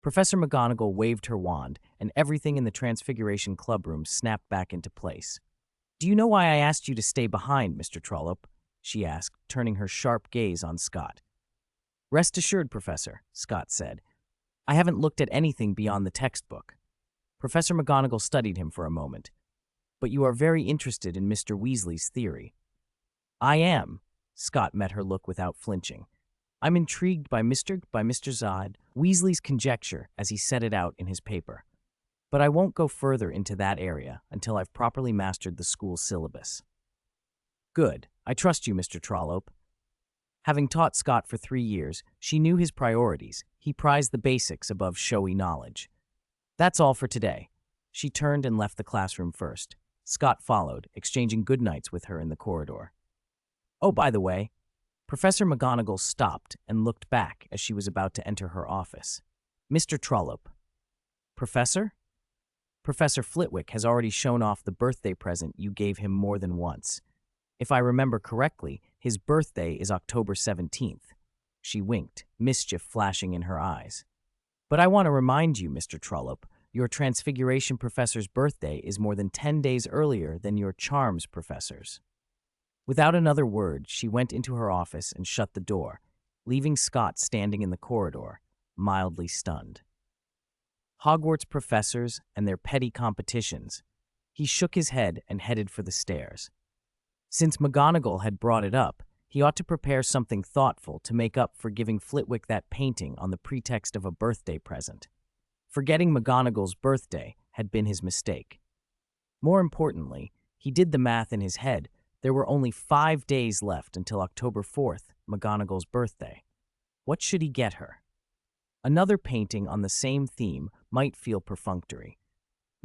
Professor McGonagall waved her wand, and everything in the Transfiguration clubroom snapped back into place. "Do you know why I asked you to stay behind, Mr. Trollope?" she asked, turning her sharp gaze on Scott. "Rest assured, Professor," Scott said. "I haven't looked at anything beyond the textbook." Professor McGonagall studied him for a moment. "But you are very interested in Mr. Weasley's theory." "I am." Scott met her look without flinching. "I'm intrigued by Mr. Zod Weasley's conjecture as he set it out in his paper. But I won't go further into that area until I've properly mastered the school syllabus." "Good. I trust you, Mr. Trollope." Having taught Scott for 3 years, she knew his priorities. He prized the basics above showy knowledge. "That's all for today." She turned and left the classroom first. Scott followed, exchanging goodnights with her in the corridor. "Oh, by the way," Professor McGonagall stopped and looked back as she was about to enter her office. "Mr. Trollope." "Professor?" "Professor Flitwick has already shown off the birthday present you gave him more than once. If I remember correctly, his birthday is October 17th. She winked, mischief flashing in her eyes. "But I want to remind you, Mr. Trollope, your Transfiguration professor's birthday is more than 10 days earlier than your Charms professor's." Without another word, she went into her office and shut the door, leaving Scott standing in the corridor, mildly stunned. Hogwarts professors and their petty competitions. He shook his head and headed for the stairs. Since McGonagall had brought it up, he ought to prepare something thoughtful to make up for giving Flitwick that painting on the pretext of a birthday present. Forgetting McGonagall's birthday had been his mistake. More importantly, he did the math in his head. There were only 5 days left until October 4th, McGonagall's birthday. What should he get her? Another painting on the same theme might feel perfunctory.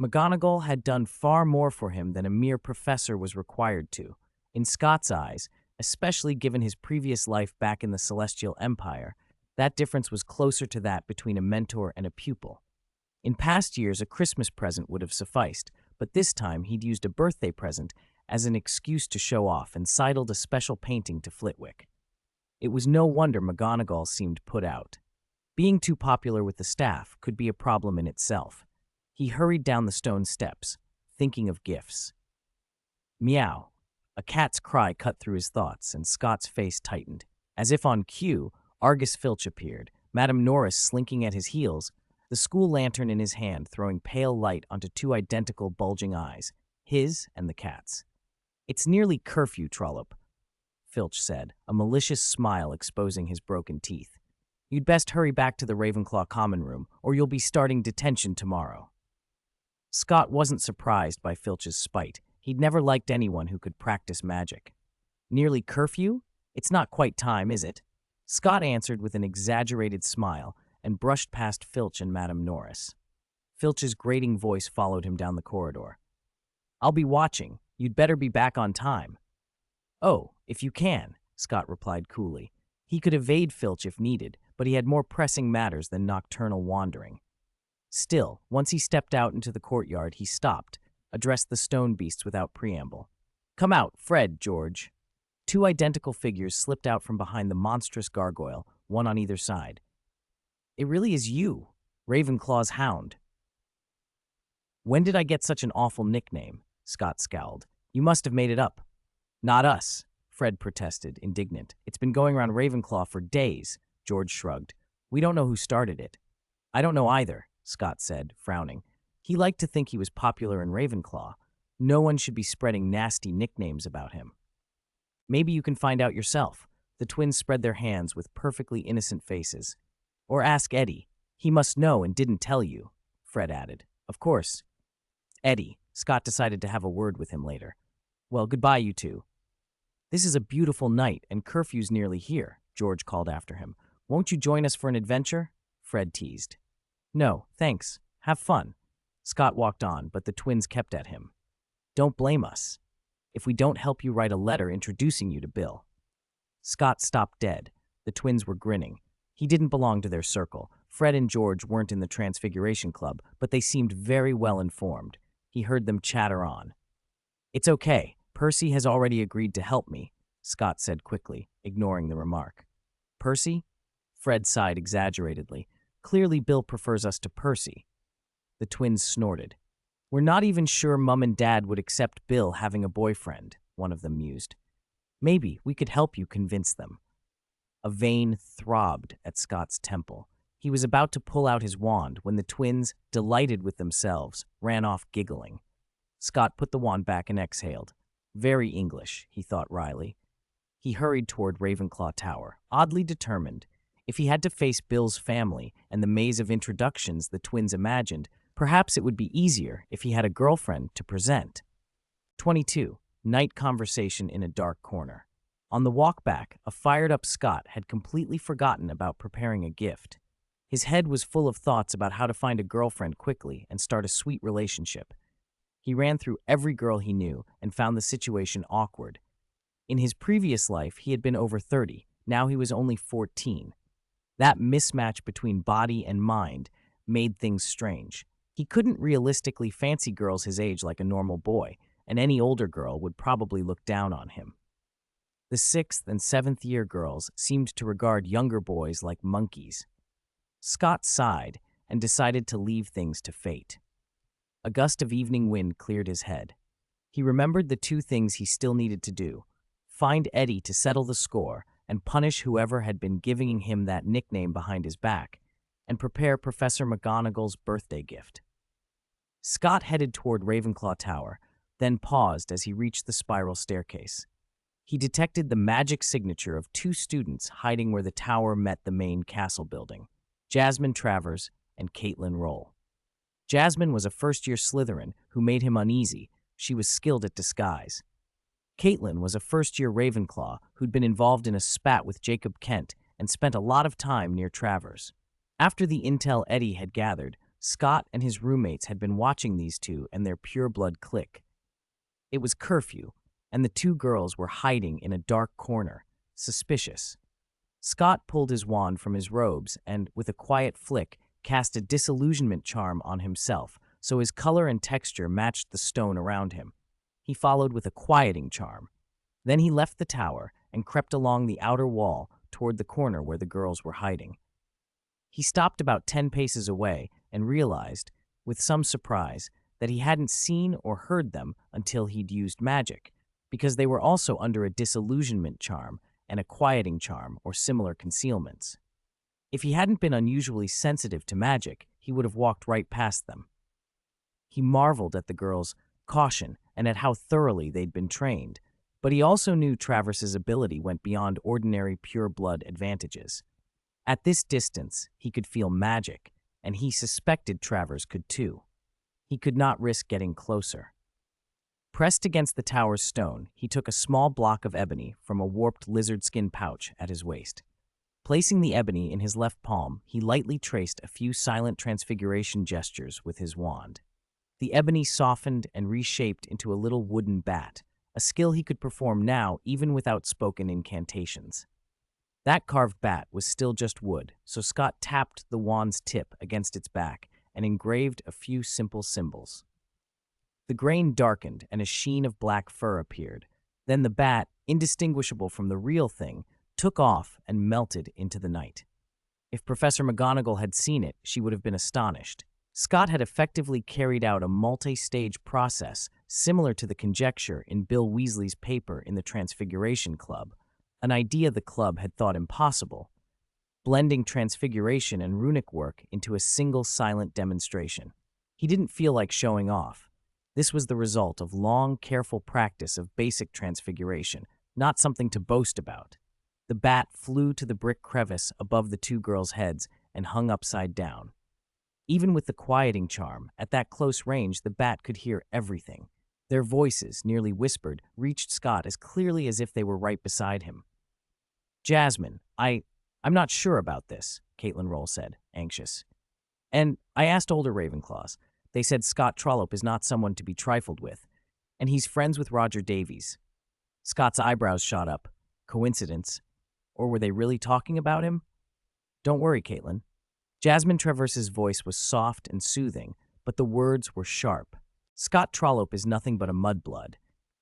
McGonagall had done far more for him than a mere professor was required to. In Scott's eyes, especially given his previous life back in the Celestial Empire, that difference was closer to that between a mentor and a pupil. In past years, a Christmas present would have sufficed, but this time he'd used a birthday present as an excuse to show off and sidled a special painting to Flitwick. It was no wonder McGonagall seemed put out. Being too popular with the staff could be a problem in itself. He hurried down the stone steps, thinking of gifts. Meow. A cat's cry cut through his thoughts, and Scott's face tightened. As if on cue, Argus Filch appeared, Madame Norris slinking at his heels, the school lantern in his hand throwing pale light onto 2 identical bulging eyes, his and the cat's. "It's nearly curfew, Trollope," Filch said, a malicious smile exposing his broken teeth. "You'd best hurry back to the Ravenclaw common room, or you'll be starting detention tomorrow." Scott wasn't surprised by Filch's spite. He'd never liked anyone who could practice magic. "Nearly curfew? It's not quite time, is it?" Scott answered with an exaggerated smile and brushed past Filch and Madame Norris. Filch's grating voice followed him down the corridor. "I'll be watching. You'd better be back on time." "Oh, if you can," Scott replied coolly. He could evade Filch if needed, but he had more pressing matters than nocturnal wandering. Still, once he stepped out into the courtyard, he stopped, addressed the stone beasts without preamble. "Come out, Fred, George." 2 identical figures slipped out from behind the monstrous gargoyle, one on either side. "It really is you, Ravenclaw's hound." "When did I get such an awful nickname?" Scott scowled. "You must have made it up." "Not us," Fred protested, indignant. "It's been going around Ravenclaw for days." George shrugged. "We don't know who started it." "I don't know either," Scott said, frowning. He liked to think he was popular in Ravenclaw. No one should be spreading nasty nicknames about him. "Maybe you can find out yourself." The twins spread their hands with perfectly innocent faces. "Or ask Eddie. He must know and didn't tell you," Fred added. "Of course." Eddie. Scott decided to have a word with him later. "Well, goodbye, you two." "This is a beautiful night, and curfew's nearly here," George called after him. "Won't you join us for an adventure?" Fred teased. "No, thanks. Have fun." Scott walked on, but the twins kept at him. "Don't blame us if we don't help you write a letter introducing you to Bill." Scott stopped dead. The twins were grinning. He didn't belong to their circle. Fred and George weren't in the Transfiguration Club, but they seemed very well informed. He heard them chatter on. "It's okay. Percy has already agreed to help me," Scott said quickly, ignoring the remark. "Percy?" Fred sighed exaggeratedly. Clearly, Bill prefers us to Percy. The twins snorted. We're not even sure Mum and Dad would accept Bill having a boyfriend, one of them mused. Maybe we could help you convince them. A vein throbbed at Scott's temple. He was about to pull out his wand when the twins, delighted with themselves, ran off giggling. Scott put the wand back and exhaled. Very English, he thought wryly. He hurried toward Ravenclaw Tower, oddly determined. If he had to face Bill's family and the maze of introductions the twins imagined, perhaps it would be easier if he had a girlfriend to present. 22. Night conversation in a dark corner. On the walk back, a fired-up Scott had completely forgotten about preparing a gift. His head was full of thoughts about how to find a girlfriend quickly and start a sweet relationship. He ran through every girl he knew and found the situation awkward. In his previous life, he had been over 30. Now he was only 14. That mismatch between body and mind made things strange. He couldn't realistically fancy girls his age like a normal boy, and any older girl would probably look down on him. The 6th and 7th year girls seemed to regard younger boys like monkeys. Scott sighed and decided to leave things to fate. A gust of evening wind cleared his head. He remembered the 2 things he still needed to do: find Eddie to settle the score and punish whoever had been giving him that nickname behind his back, and prepare Professor McGonagall's birthday gift. Scott headed toward Ravenclaw Tower, then paused as he reached the spiral staircase. He detected the magic signature of 2 students hiding where the tower met the main castle building: Jasmine Travers and Caitlin Roll. Jasmine was a first-year Slytherin who made him uneasy. She was skilled at disguise. Caitlin was a first-year Ravenclaw who'd been involved in a spat with Jacob Kent and spent a lot of time near Travers. After the intel Eddie had gathered, Scott and his roommates had been watching these 2 and their pure-blood clique. It was curfew, and the 2 girls were hiding in a dark corner, suspicious. Scott pulled his wand from his robes and, with a quiet flick, cast a disillusionment charm on himself, so his color and texture matched the stone around him. He followed with a quieting charm. Then he left the tower and crept along the outer wall toward the corner where the girls were hiding. He stopped about 10 paces away and realized, with some surprise, that he hadn't seen or heard them until he'd used magic, because they were also under a disillusionment charm and a quieting charm or similar concealments. If he hadn't been unusually sensitive to magic, he would have walked right past them. He marveled at the girls' caution and at how thoroughly they'd been trained, but he also knew Travers's ability went beyond ordinary pure-blood advantages. At this distance, he could feel magic, and he suspected Travers could too. He could not risk getting closer. Pressed against the tower's stone, he took a small block of ebony from a warped lizard skin pouch at his waist. Placing the ebony in his left palm, he lightly traced a few silent transfiguration gestures with his wand. The ebony softened and reshaped into a little wooden bat, a skill he could perform now even without spoken incantations. That carved bat was still just wood, so Scott tapped the wand's tip against its back and engraved a few simple symbols. The grain darkened and a sheen of black fur appeared. Then the bat, indistinguishable from the real thing, took off and melted into the night. If Professor McGonagall had seen it, she would have been astonished. Scott had effectively carried out a multi-stage process similar to the conjecture in Bill Weasley's paper in the Transfiguration Club, an idea the club had thought impossible, blending transfiguration and runic work into a single silent demonstration. He didn't feel like showing off. This was the result of long, careful practice of basic transfiguration, not something to boast about. The bat flew to the brick crevice above the 2 girls' heads and hung upside down. Even with the quieting charm, at that close range, the bat could hear everything. Their voices, nearly whispered, reached Scott as clearly as if they were right beside him. "Jasmine, I'm not sure about this," Caitlin Roll said, anxious. "And I asked older Ravenclaws. They said Scott Trollope is not someone to be trifled with, and he's friends with Roger Davies." Scott's eyebrows shot up. Coincidence? Or were they really talking about him? "Don't worry, Caitlin." Jasmine Traverse's voice was soft and soothing, but the words were sharp. "Scott Trollope is nothing but a mudblood.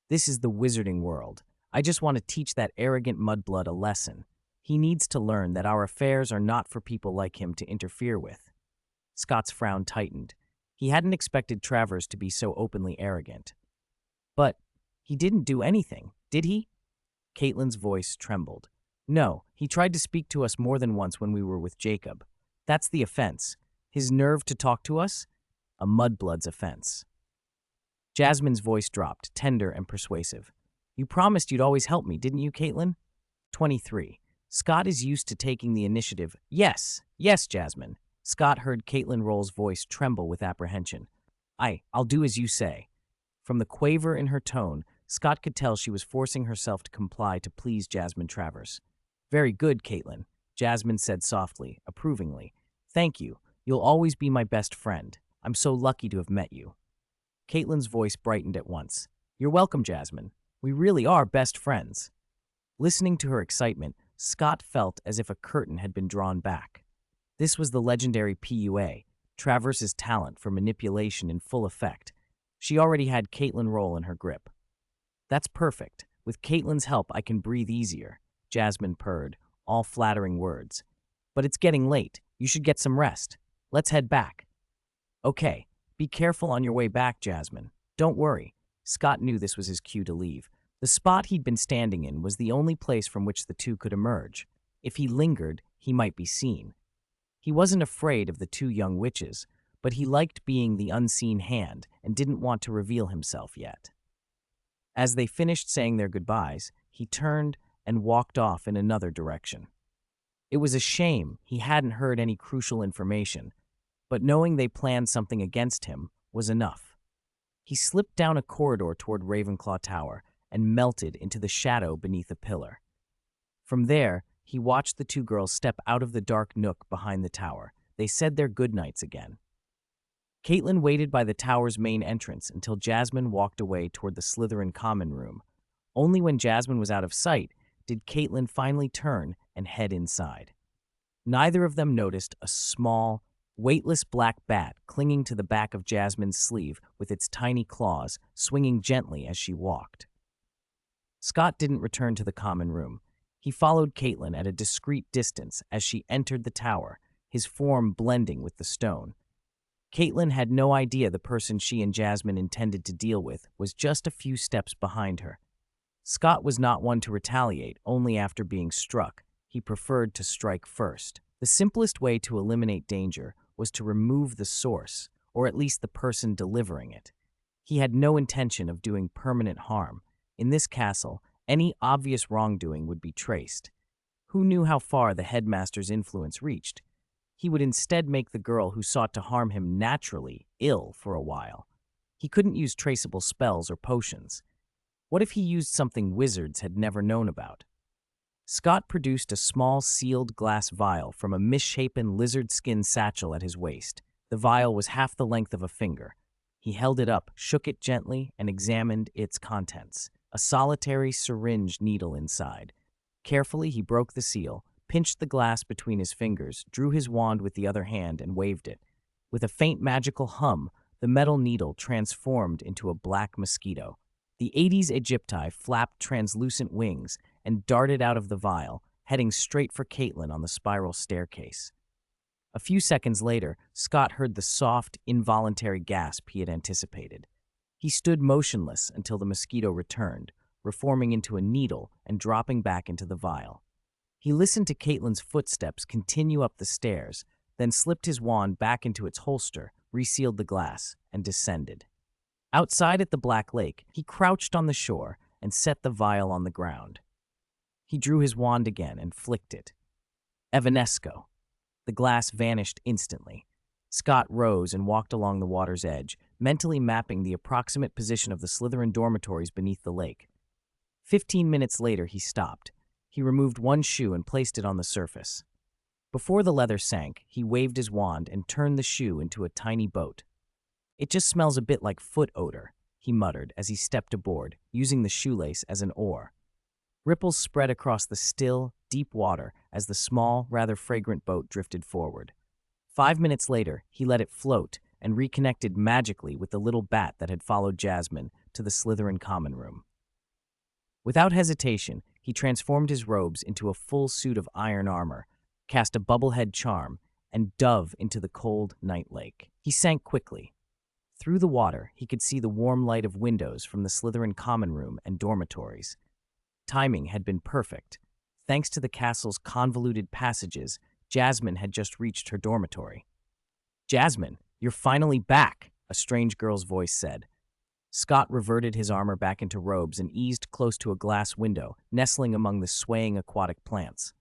This is the wizarding world. I just want to teach that arrogant mudblood a lesson. He needs to learn that our affairs are not for people like him to interfere with. Scott's frown tightened. He hadn't expected Travers to be so openly arrogant. But he didn't do anything, did he? Caitlin's voice trembled. No, he tried to speak to us more than once when we were with Jacob. That's the offense. His nerve to talk to us? A mudblood's offense. Jasmine's voice dropped, tender and persuasive. You promised you'd always help me, didn't you, Caitlin? 23. Scott is used to taking the initiative. Yes, Jasmine. Scott heard Caitlin Roll's voice tremble with apprehension. I'll do as you say. From the quaver in her tone, Scott could tell she was forcing herself to comply to please Jasmine Travers. Very good, Caitlin, Jasmine said softly, approvingly. Thank you. You'll always be my best friend. I'm so lucky to have met you. Caitlin's voice brightened at once. You're welcome, Jasmine. We really are best friends. Listening to her excitement, Scott felt as if a curtain had been drawn back. This was the legendary PUA, Travers's talent for manipulation in full effect. She already had Caitlin Roll in her grip. That's perfect. With Caitlin's help, I can breathe easier, Jasmine purred, all flattering words. But it's getting late. You should get some rest. Let's head back. Okay, be careful on your way back, Jasmine. Don't worry. Scott knew this was his cue to leave. The spot he'd been standing in was the only place from which the two could emerge. If he lingered, he might be seen. He wasn't afraid of the two young witches, but he liked being the unseen hand and didn't want to reveal himself yet. As they finished saying their goodbyes, he turned and walked off in another direction. It was a shame he hadn't heard any crucial information, but knowing they planned something against him was enough. He slipped down a corridor toward Ravenclaw Tower and melted into the shadow beneath a pillar. From there, he watched the two girls step out of the dark nook behind the tower. They said their goodnights again. Caitlin waited by the tower's main entrance until Jasmine walked away toward the Slytherin common room. Only when Jasmine was out of sight did Caitlin finally turn and head inside. Neither of them noticed a small, weightless black bat clinging to the back of Jasmine's sleeve with its tiny claws, swinging gently as she walked. Scott didn't return to the common room. He followed Caitlin at a discreet distance as she entered the tower, his form blending with the stone. Caitlin had no idea the person she and Jasmine intended to deal with was just a few steps behind her. Scott was not one to retaliate only after being struck. He preferred to strike first. The simplest way to eliminate danger was to remove the source, or at least the person delivering it. He had no intention of doing permanent harm. In this castle, any obvious wrongdoing would be traced. Who knew how far the headmaster's influence reached? He would instead make the girl who sought to harm him naturally ill for a while. He couldn't use traceable spells or potions. What if he used something wizards had never known about? Scott produced a small sealed glass vial from a misshapen lizard skin satchel at his waist. The vial was half the length of a finger. He held it up, shook it gently, and examined its contents. A solitary syringe needle inside. Carefully, he broke the seal, pinched the glass between his fingers, drew his wand with the other hand, and waved it. With a faint magical hum, the metal needle transformed into a black mosquito. The Aedes aegypti flapped translucent wings and darted out of the vial, heading straight for Caitlin on the spiral staircase. A few seconds later, Scott heard the soft, involuntary gasp he had anticipated. He stood motionless until the mosquito returned, reforming into a needle and dropping back into the vial. He listened to Caitlin's footsteps continue up the stairs, then slipped his wand back into its holster, resealed the glass, and descended. Outside at the Black Lake, he crouched on the shore and set the vial on the ground. He drew his wand again and flicked it. Evanesco. The glass vanished instantly. Scott rose and walked along the water's edge, mentally mapping the approximate position of the Slytherin dormitories beneath the lake. 15 minutes later, he stopped. He removed one shoe and placed it on the surface. Before the leather sank, he waved his wand and turned the shoe into a tiny boat. It just smells a bit like foot odor, he muttered as he stepped aboard, using the shoelace as an oar. Ripples spread across the still, deep water as the small, rather fragrant boat drifted forward. 5 minutes later, he let it float and reconnected magically with the little bat that had followed Jasmine to the Slytherin common room. Without hesitation, he transformed his robes into a full suit of iron armor, cast a bubblehead charm, and dove into the cold night lake. He sank quickly. Through the water, he could see the warm light of windows from the Slytherin common room and dormitories. Timing had been perfect. Thanks to the castle's convoluted passages, Jasmine had just reached her dormitory. "Jasmine, you're finally back," a strange girl's voice said. Scott reverted his armor back into robes and eased close to a glass window, nestling among the swaying aquatic plants.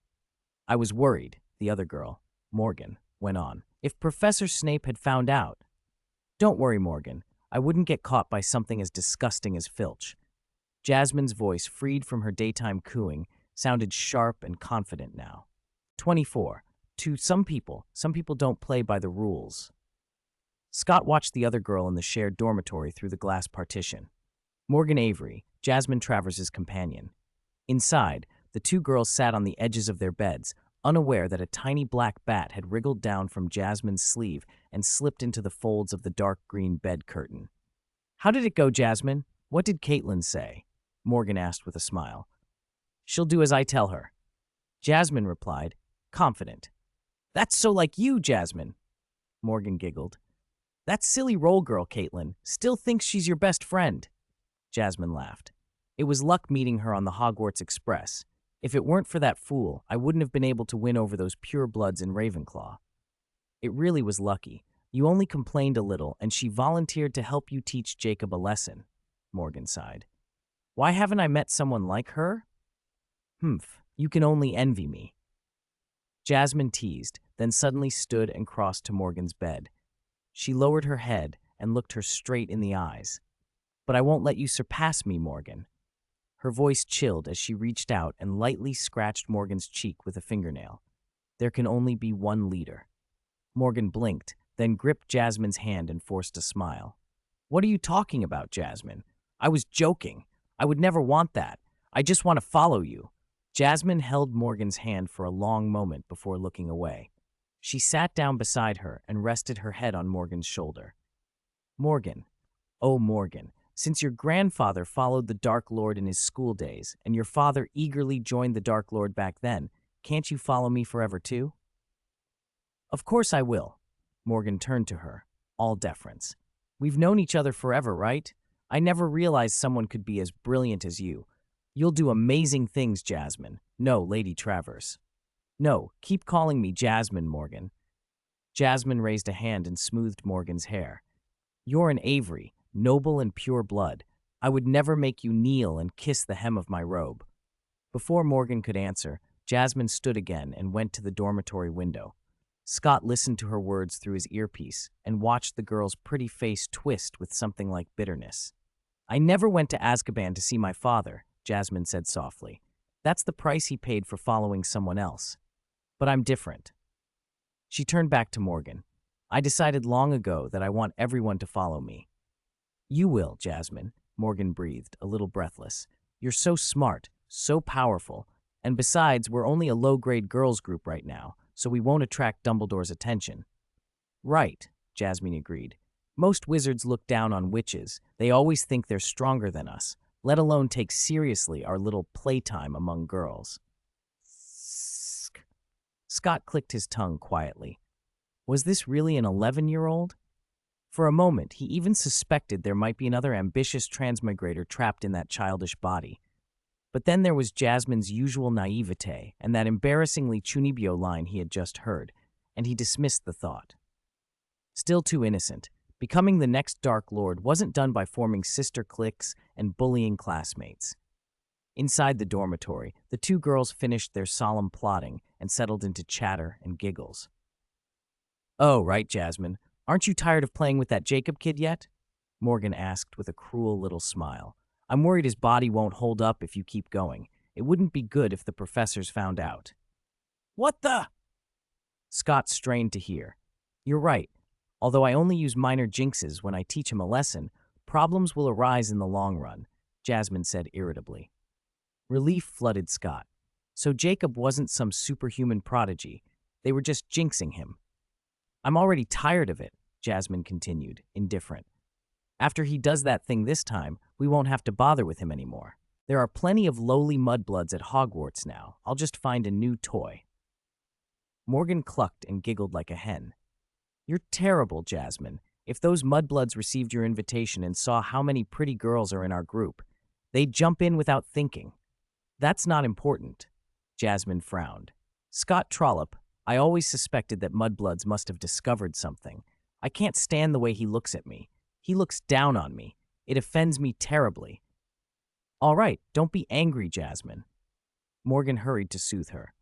"I was worried," the other girl, Morgan, went on, "if Professor Snape had found out." "Don't worry, Morgan. I wouldn't get caught by something as disgusting as Filch." Jasmine's voice, freed from her daytime cooing, sounded sharp and confident now. 24. To some people don't play by the rules. Scott watched the other girl in the shared dormitory through the glass partition. Morgan Avery, Jasmine Travers's companion. Inside, the two girls sat on the edges of their beds, unaware that a tiny black bat had wriggled down from Jasmine's sleeve and slipped into the folds of the dark green bed curtain. "How did it go, Jasmine? What did Caitlin say?" Morgan asked with a smile. "She'll do as I tell her." Jasmine replied, confident. "That's so like you, Jasmine." Morgan giggled. "That silly roll girl, Caitlin, still thinks she's your best friend." Jasmine laughed. "It was luck meeting her on the Hogwarts Express. If it weren't for that fool, I wouldn't have been able to win over those purebloods in Ravenclaw." "It really was lucky. You only complained a little, and she volunteered to help you teach Jacob a lesson," Morgan sighed. "Why haven't I met someone like her?" "Humph, you can only envy me." Jasmine teased, then suddenly stood and crossed to Morgan's bed. She lowered her head and looked her straight in the eyes. "But I won't let you surpass me, Morgan." Her voice chilled as she reached out and lightly scratched Morgan's cheek with a fingernail. "There can only be one leader." Morgan blinked, then gripped Jasmine's hand and forced a smile. "What are you talking about, Jasmine? I was joking. I would never want that. I just want to follow you." Jasmine held Morgan's hand for a long moment before looking away. She sat down beside her and rested her head on Morgan's shoulder. "Morgan, oh Morgan, since your grandfather followed the Dark Lord in his school days, and your father eagerly joined the Dark Lord back then, can't you follow me forever too?" "Of course I will." Morgan turned to her, all deference. "We've known each other forever, right? I never realized someone could be as brilliant as you. You'll do amazing things, Jasmine. No, Lady Travers." "No, keep calling me Jasmine, Morgan." Jasmine raised a hand and smoothed Morgan's hair. "You're an Avery, noble and pure blood. I would never make you kneel and kiss the hem of my robe." Before Morgan could answer, Jasmine stood again and went to the dormitory window. Scott listened to her words through his earpiece and watched the girl's pretty face twist with something like bitterness. "I never went to Azkaban to see my father," Jasmine said softly. "That's the price he paid for following someone else. But I'm different." She turned back to Morgan. "I decided long ago that I want everyone to follow me." "You will, Jasmine," Morgan breathed, a little breathless. "You're so smart, so powerful, and besides, we're only a low-grade girls group right now, so we won't attract Dumbledore's attention." "Right," Jasmine agreed. "Most wizards look down on witches. They always think they're stronger than us, let alone take seriously our little playtime among girls." Scott clicked his tongue quietly. Was this really an 11-year-old? For a moment, he even suspected there might be another ambitious transmigrator trapped in that childish body. But then there was Jasmine's usual naivete and that embarrassingly Chunibyo line he had just heard, and he dismissed the thought. Still too innocent, becoming the next Dark Lord wasn't done by forming sister cliques and bullying classmates. Inside the dormitory, the two girls finished their solemn plotting and settled into chatter and giggles. "Oh, right, Jasmine. Aren't you tired of playing with that Jacob kid yet?" Morgan asked with a cruel little smile. "I'm worried his body won't hold up if you keep going. It wouldn't be good if the professors found out." "What the?" Scott strained to hear. "You're right. Although I only use minor jinxes when I teach him a lesson, problems will arise in the long run," Jasmine said irritably. Relief flooded Scott. So Jacob wasn't some superhuman prodigy. They were just jinxing him. "I'm already tired of it," Jasmine continued, indifferent. "After he does that thing this time, we won't have to bother with him anymore." There are plenty of lowly mudbloods at Hogwarts now. I'll just find a new toy. Morgan clucked and giggled like a hen. You're terrible, Jasmine. If those mudbloods received your invitation and saw how many pretty girls are in our group, they'd jump in without thinking. That's not important. Jasmine frowned. Scott Trollope, I always suspected that mudbloods must have discovered something. I can't stand the way he looks at me. He looks down on me. It offends me terribly. All right, don't be angry, Jasmine. Morgan hurried to soothe her.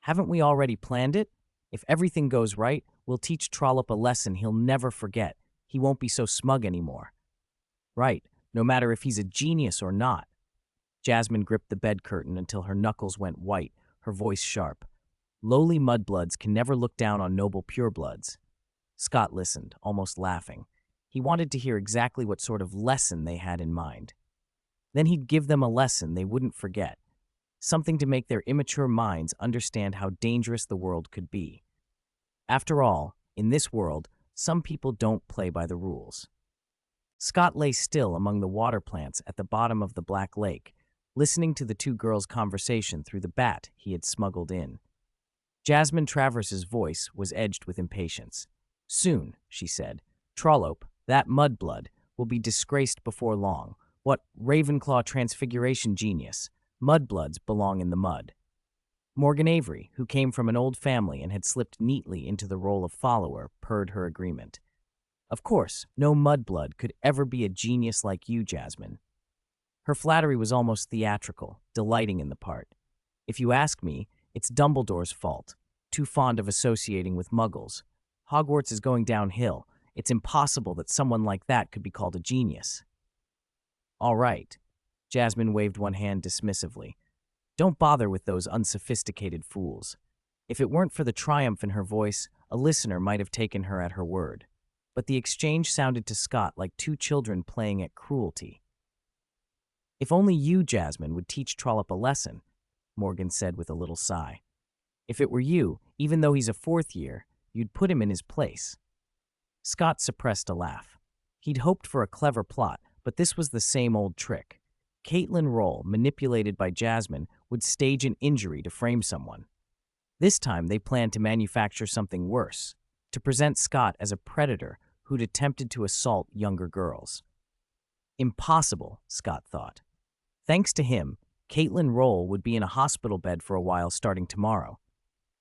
Haven't we already planned it? If everything goes right, we'll teach Trollope a lesson he'll never forget. He won't be so smug anymore. Right, no matter if he's a genius or not. Jasmine gripped the bed curtain until her knuckles went white, her voice sharp. Lowly mudbloods can never look down on noble purebloods. Scott listened, almost laughing. He wanted to hear exactly what sort of lesson they had in mind. Then he'd give them a lesson they wouldn't forget, something to make their immature minds understand how dangerous the world could be. After all, in this world, some people don't play by the rules. Scott lay still among the water plants at the bottom of the Black Lake, listening to the two girls' conversation through the bat he had smuggled in. Jasmine Travers's voice was edged with impatience. Soon, she said, Trollope, that mudblood, will be disgraced before long. What Ravenclaw Transfiguration genius. Mudbloods belong in the mud. Morgan Avery, who came from an old family and had slipped neatly into the role of follower, purred her agreement. Of course, no mudblood could ever be a genius like you, Jasmine. Her flattery was almost theatrical, delighting in the part. If you ask me, it's Dumbledore's fault. Too fond of associating with muggles. Hogwarts is going downhill. It's impossible that someone like that could be called a genius. All right. Jasmine waved one hand dismissively. Don't bother with those unsophisticated fools. If it weren't for the triumph in her voice, a listener might have taken her at her word. But the exchange sounded to Scott like two children playing at cruelty. If only you, Jasmine, would teach Trollope a lesson, Morgan said with a little sigh. If it were you, even though he's a fourth year, you'd put him in his place. Scott suppressed a laugh. He'd hoped for a clever plot, but this was the same old trick. Caitlin Roll, manipulated by Jasmine, would stage an injury to frame someone. This time they planned to manufacture something worse, to present Scott as a predator who'd attempted to assault younger girls. Impossible, Scott thought. Thanks to him, Caitlin Roll would be in a hospital bed for a while starting tomorrow.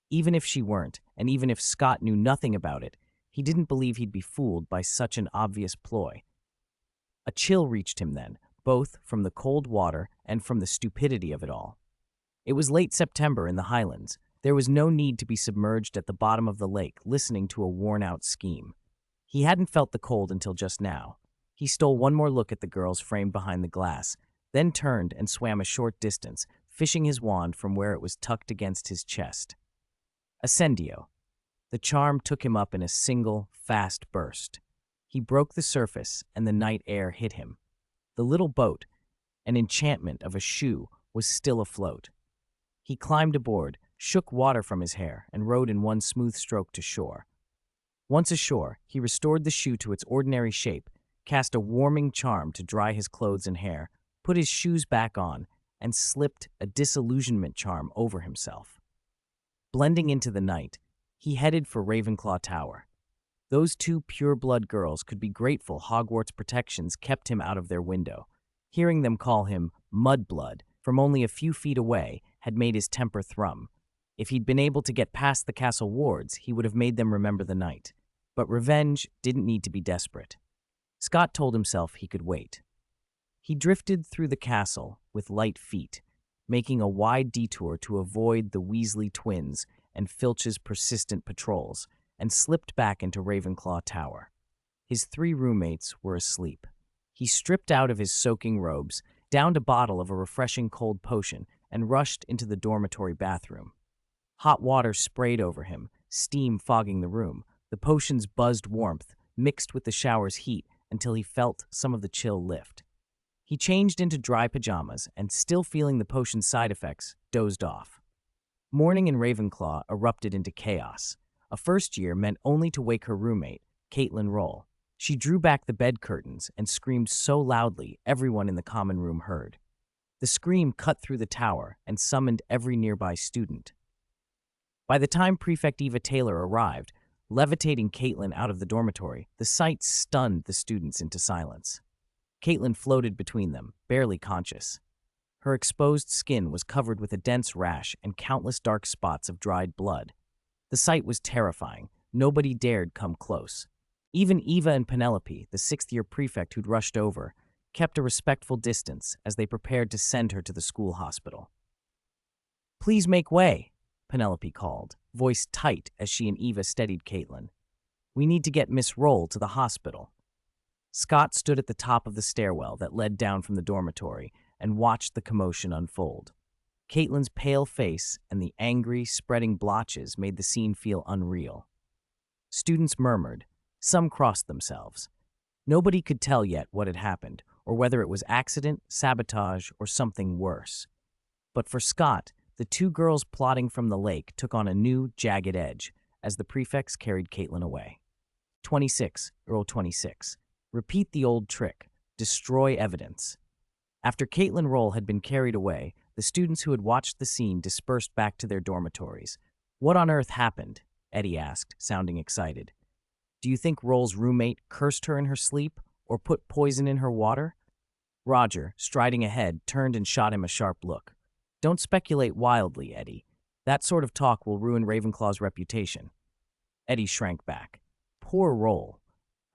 Even if she weren't, and even if Scott knew nothing about it, he didn't believe he'd be fooled by such an obvious ploy. A chill reached him then, both from the cold water and from the stupidity of it all. It was late September in the Highlands. There was no need to be submerged at the bottom of the lake listening to a worn-out scheme. He hadn't felt the cold until just now. He stole one more look at the girls framed behind the glass, then turned and swam a short distance, fishing his wand from where it was tucked against his chest. Ascendio. The charm took him up in a single, fast burst. He broke the surface, and the night air hit him. The little boat, an enchantment of a shoe, was still afloat. He climbed aboard, shook water from his hair, and rowed in one smooth stroke to shore. Once ashore, he restored the shoe to its ordinary shape, cast a warming charm to dry his clothes and hair, put his shoes back on, and slipped a disillusionment charm over himself. Blending into the night, he headed for Ravenclaw Tower. Those two pure-blood girls could be grateful Hogwarts protections kept him out of their window. Hearing them call him Mudblood from only a few feet away had made his temper thrum. If he'd been able to get past the castle wards, he would have made them remember the night. But revenge didn't need to be desperate. Scott told himself he could wait. He drifted through the castle with light feet, making a wide detour to avoid the Weasley twins and Filch's persistent patrols, and slipped back into Ravenclaw Tower. His three roommates were asleep. He stripped out of his soaking robes, downed a bottle of a refreshing cold potion, and rushed into the dormitory bathroom. Hot water sprayed over him, steam fogging the room. The potion's buzzed warmth mixed with the shower's heat until he felt some of the chill lift. He changed into dry pajamas and, still feeling the potion's side effects, dozed off. Morning in Ravenclaw erupted into chaos. A first year meant only to wake her roommate, Caitlin Roll. She drew back the bed curtains and screamed so loudly everyone in the common room heard. The scream cut through the tower and summoned every nearby student. By the time Prefect Eva Taylor arrived, levitating Caitlin out of the dormitory, the sight stunned the students into silence. Caitlin floated between them, barely conscious. Her exposed skin was covered with a dense rash and countless dark spots of dried blood. The sight was terrifying. Nobody dared come close. Even Eva and Penelope, the sixth-year prefect who'd rushed over, kept a respectful distance as they prepared to send her to the school hospital. "Please make way," Penelope called, voice tight as she and Eva steadied Caitlin. "We need to get Miss Roll to the hospital." Scott stood at the top of the stairwell that led down from the dormitory and watched the commotion unfold. Caitlin's pale face and the angry, spreading blotches made the scene feel unreal. Students murmured. Some crossed themselves. Nobody could tell yet what had happened, or whether it was accident, sabotage, or something worse. But for Scott, the two girls plotting from the lake took on a new, jagged edge as the prefects carried Caitlin away. 26, Earl 26. Repeat the old trick. Destroy evidence. After Caitlin Roll had been carried away, the students who had watched the scene dispersed back to their dormitories. "What on earth happened?" Eddie asked, sounding excited. "Do you think Roll's roommate cursed her in her sleep or put poison in her water?" Roger, striding ahead, turned and shot him a sharp look. "Don't speculate wildly, Eddie. That sort of talk will ruin Ravenclaw's reputation." Eddie shrank back. "Poor Roll.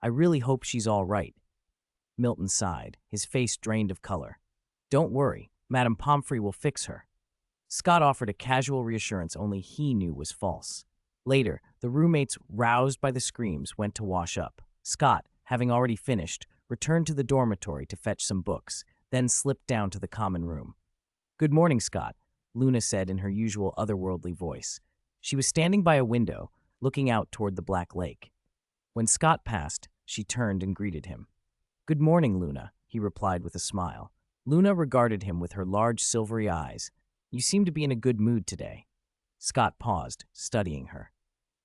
I really hope she's all right." Milton sighed, his face drained of color. "Don't worry, Madame Pomfrey will fix her." Scott offered a casual reassurance only he knew was false. Later, the roommates, roused by the screams, went to wash up. Scott, having already finished, returned to the dormitory to fetch some books, then slipped down to the common room. "Good morning, Scott," Luna said in her usual otherworldly voice. She was standing by a window, looking out toward the Black Lake. When Scott passed, she turned and greeted him. "Good morning, Luna," he replied with a smile. Luna regarded him with her large silvery eyes. "You seem to be in a good mood today." Scott paused, studying her.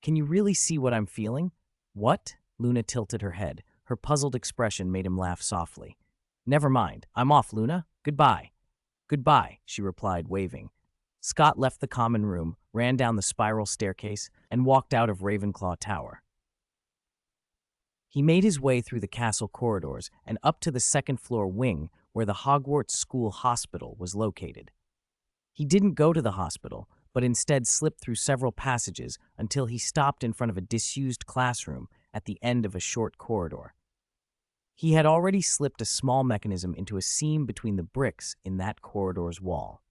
"Can you really see what I'm feeling?" "What?" Luna tilted her head. Her puzzled expression made him laugh softly. "Never mind. I'm off, Luna. Goodbye." "Goodbye," she replied, waving. Scott left the common room, ran down the spiral staircase, and walked out of Ravenclaw Tower. He made his way through the castle corridors and up to the second-floor wing where the Hogwarts School Hospital was located. He didn't go to the hospital, but instead slipped through several passages until he stopped in front of a disused classroom at the end of a short corridor. He had already slipped a small mechanism into a seam between the bricks in that corridor's wall.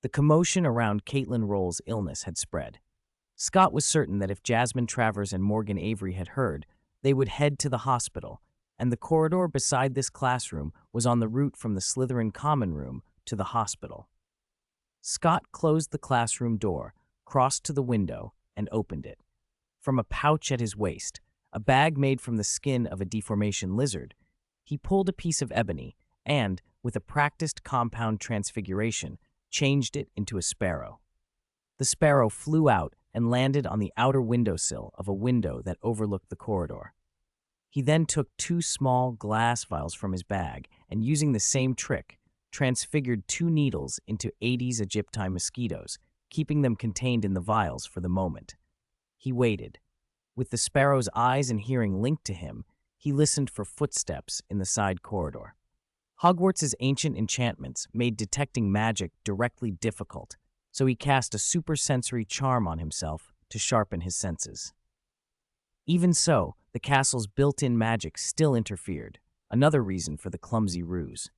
The commotion around Caitlin Roll's illness had spread. Scott was certain that if Jasmine Travers and Morgan Avery had heard, they would head to the hospital, and the corridor beside this classroom was on the route from the Slytherin common room to the hospital. Scott closed the classroom door, crossed to the window, and opened it. From a pouch at his waist, a bag made from the skin of a deformation lizard, he pulled a piece of ebony and, with a practiced compound transfiguration, changed it into a sparrow. The sparrow flew out and landed on the outer windowsill of a window that overlooked the corridor. He then took 2 small glass vials from his bag and, using the same trick, transfigured 2 needles into Aedes aegypti mosquitoes, keeping them contained in the vials for the moment. He waited. With the sparrow's eyes and hearing linked to him, he listened for footsteps in the side corridor. Hogwarts's ancient enchantments made detecting magic directly difficult, so he cast a supersensory charm on himself to sharpen his senses. Even so, the castle's built-in magic still interfered, another reason for the clumsy ruse.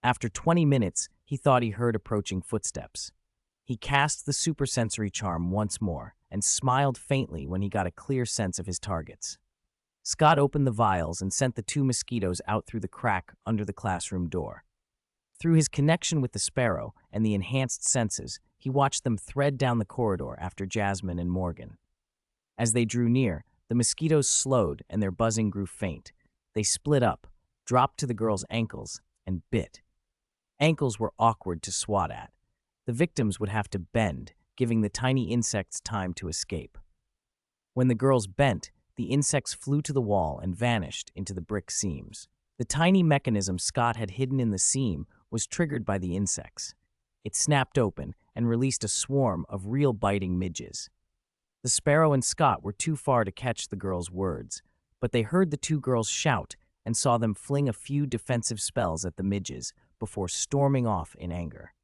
After 20 minutes, he thought he heard approaching footsteps. He cast the supersensory charm once more and smiled faintly when he got a clear sense of his targets. Scott opened the vials and sent the 2 mosquitoes out through the crack under the classroom door. Through his connection with the sparrow and the enhanced senses, he watched them thread down the corridor after Jasmine and Morgan. As they drew near, the mosquitoes slowed and their buzzing grew faint. They split up, dropped to the girls' ankles, and bit. Ankles were awkward to swat at. The victims would have to bend, giving the tiny insects time to escape. When the girls bent, the insects flew to the wall and vanished into the brick seams. The tiny mechanism Scott had hidden in the seam was triggered by the insects. It snapped open and released a swarm of real biting midges. The sparrow and Scott were too far to catch the girls' words, but they heard the two girls shout and saw them fling a few defensive spells at the midges before storming off in anger.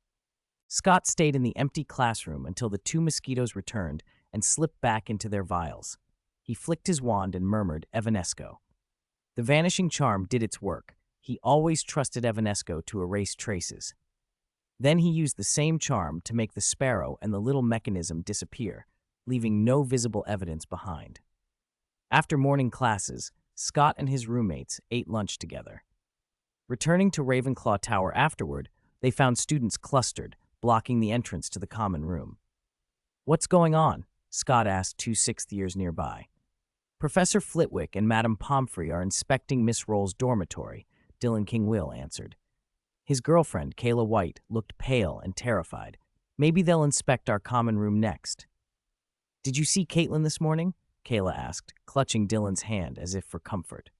Scott stayed in the empty classroom until the two mosquitoes returned and slipped back into their vials. He flicked his wand and murmured, "Evanesco." The vanishing charm did its work. He always trusted Evanesco to erase traces. Then he used the same charm to make the sparrow and the little mechanism disappear, leaving no visible evidence behind. After morning classes, Scott and his roommates ate lunch together. Returning to Ravenclaw Tower afterward, they found students clustered, blocking the entrance to the common room. "What's going on?" Scott asked two sixth years nearby. "Professor Flitwick and Madame Pomfrey are inspecting Miss Roll's dormitory," Dylan King-Will answered. His girlfriend, Kayla White, looked pale and terrified. "Maybe they'll inspect our common room next." "Did you see Caitlin this morning?" Kayla asked, clutching Dylan's hand as if for comfort.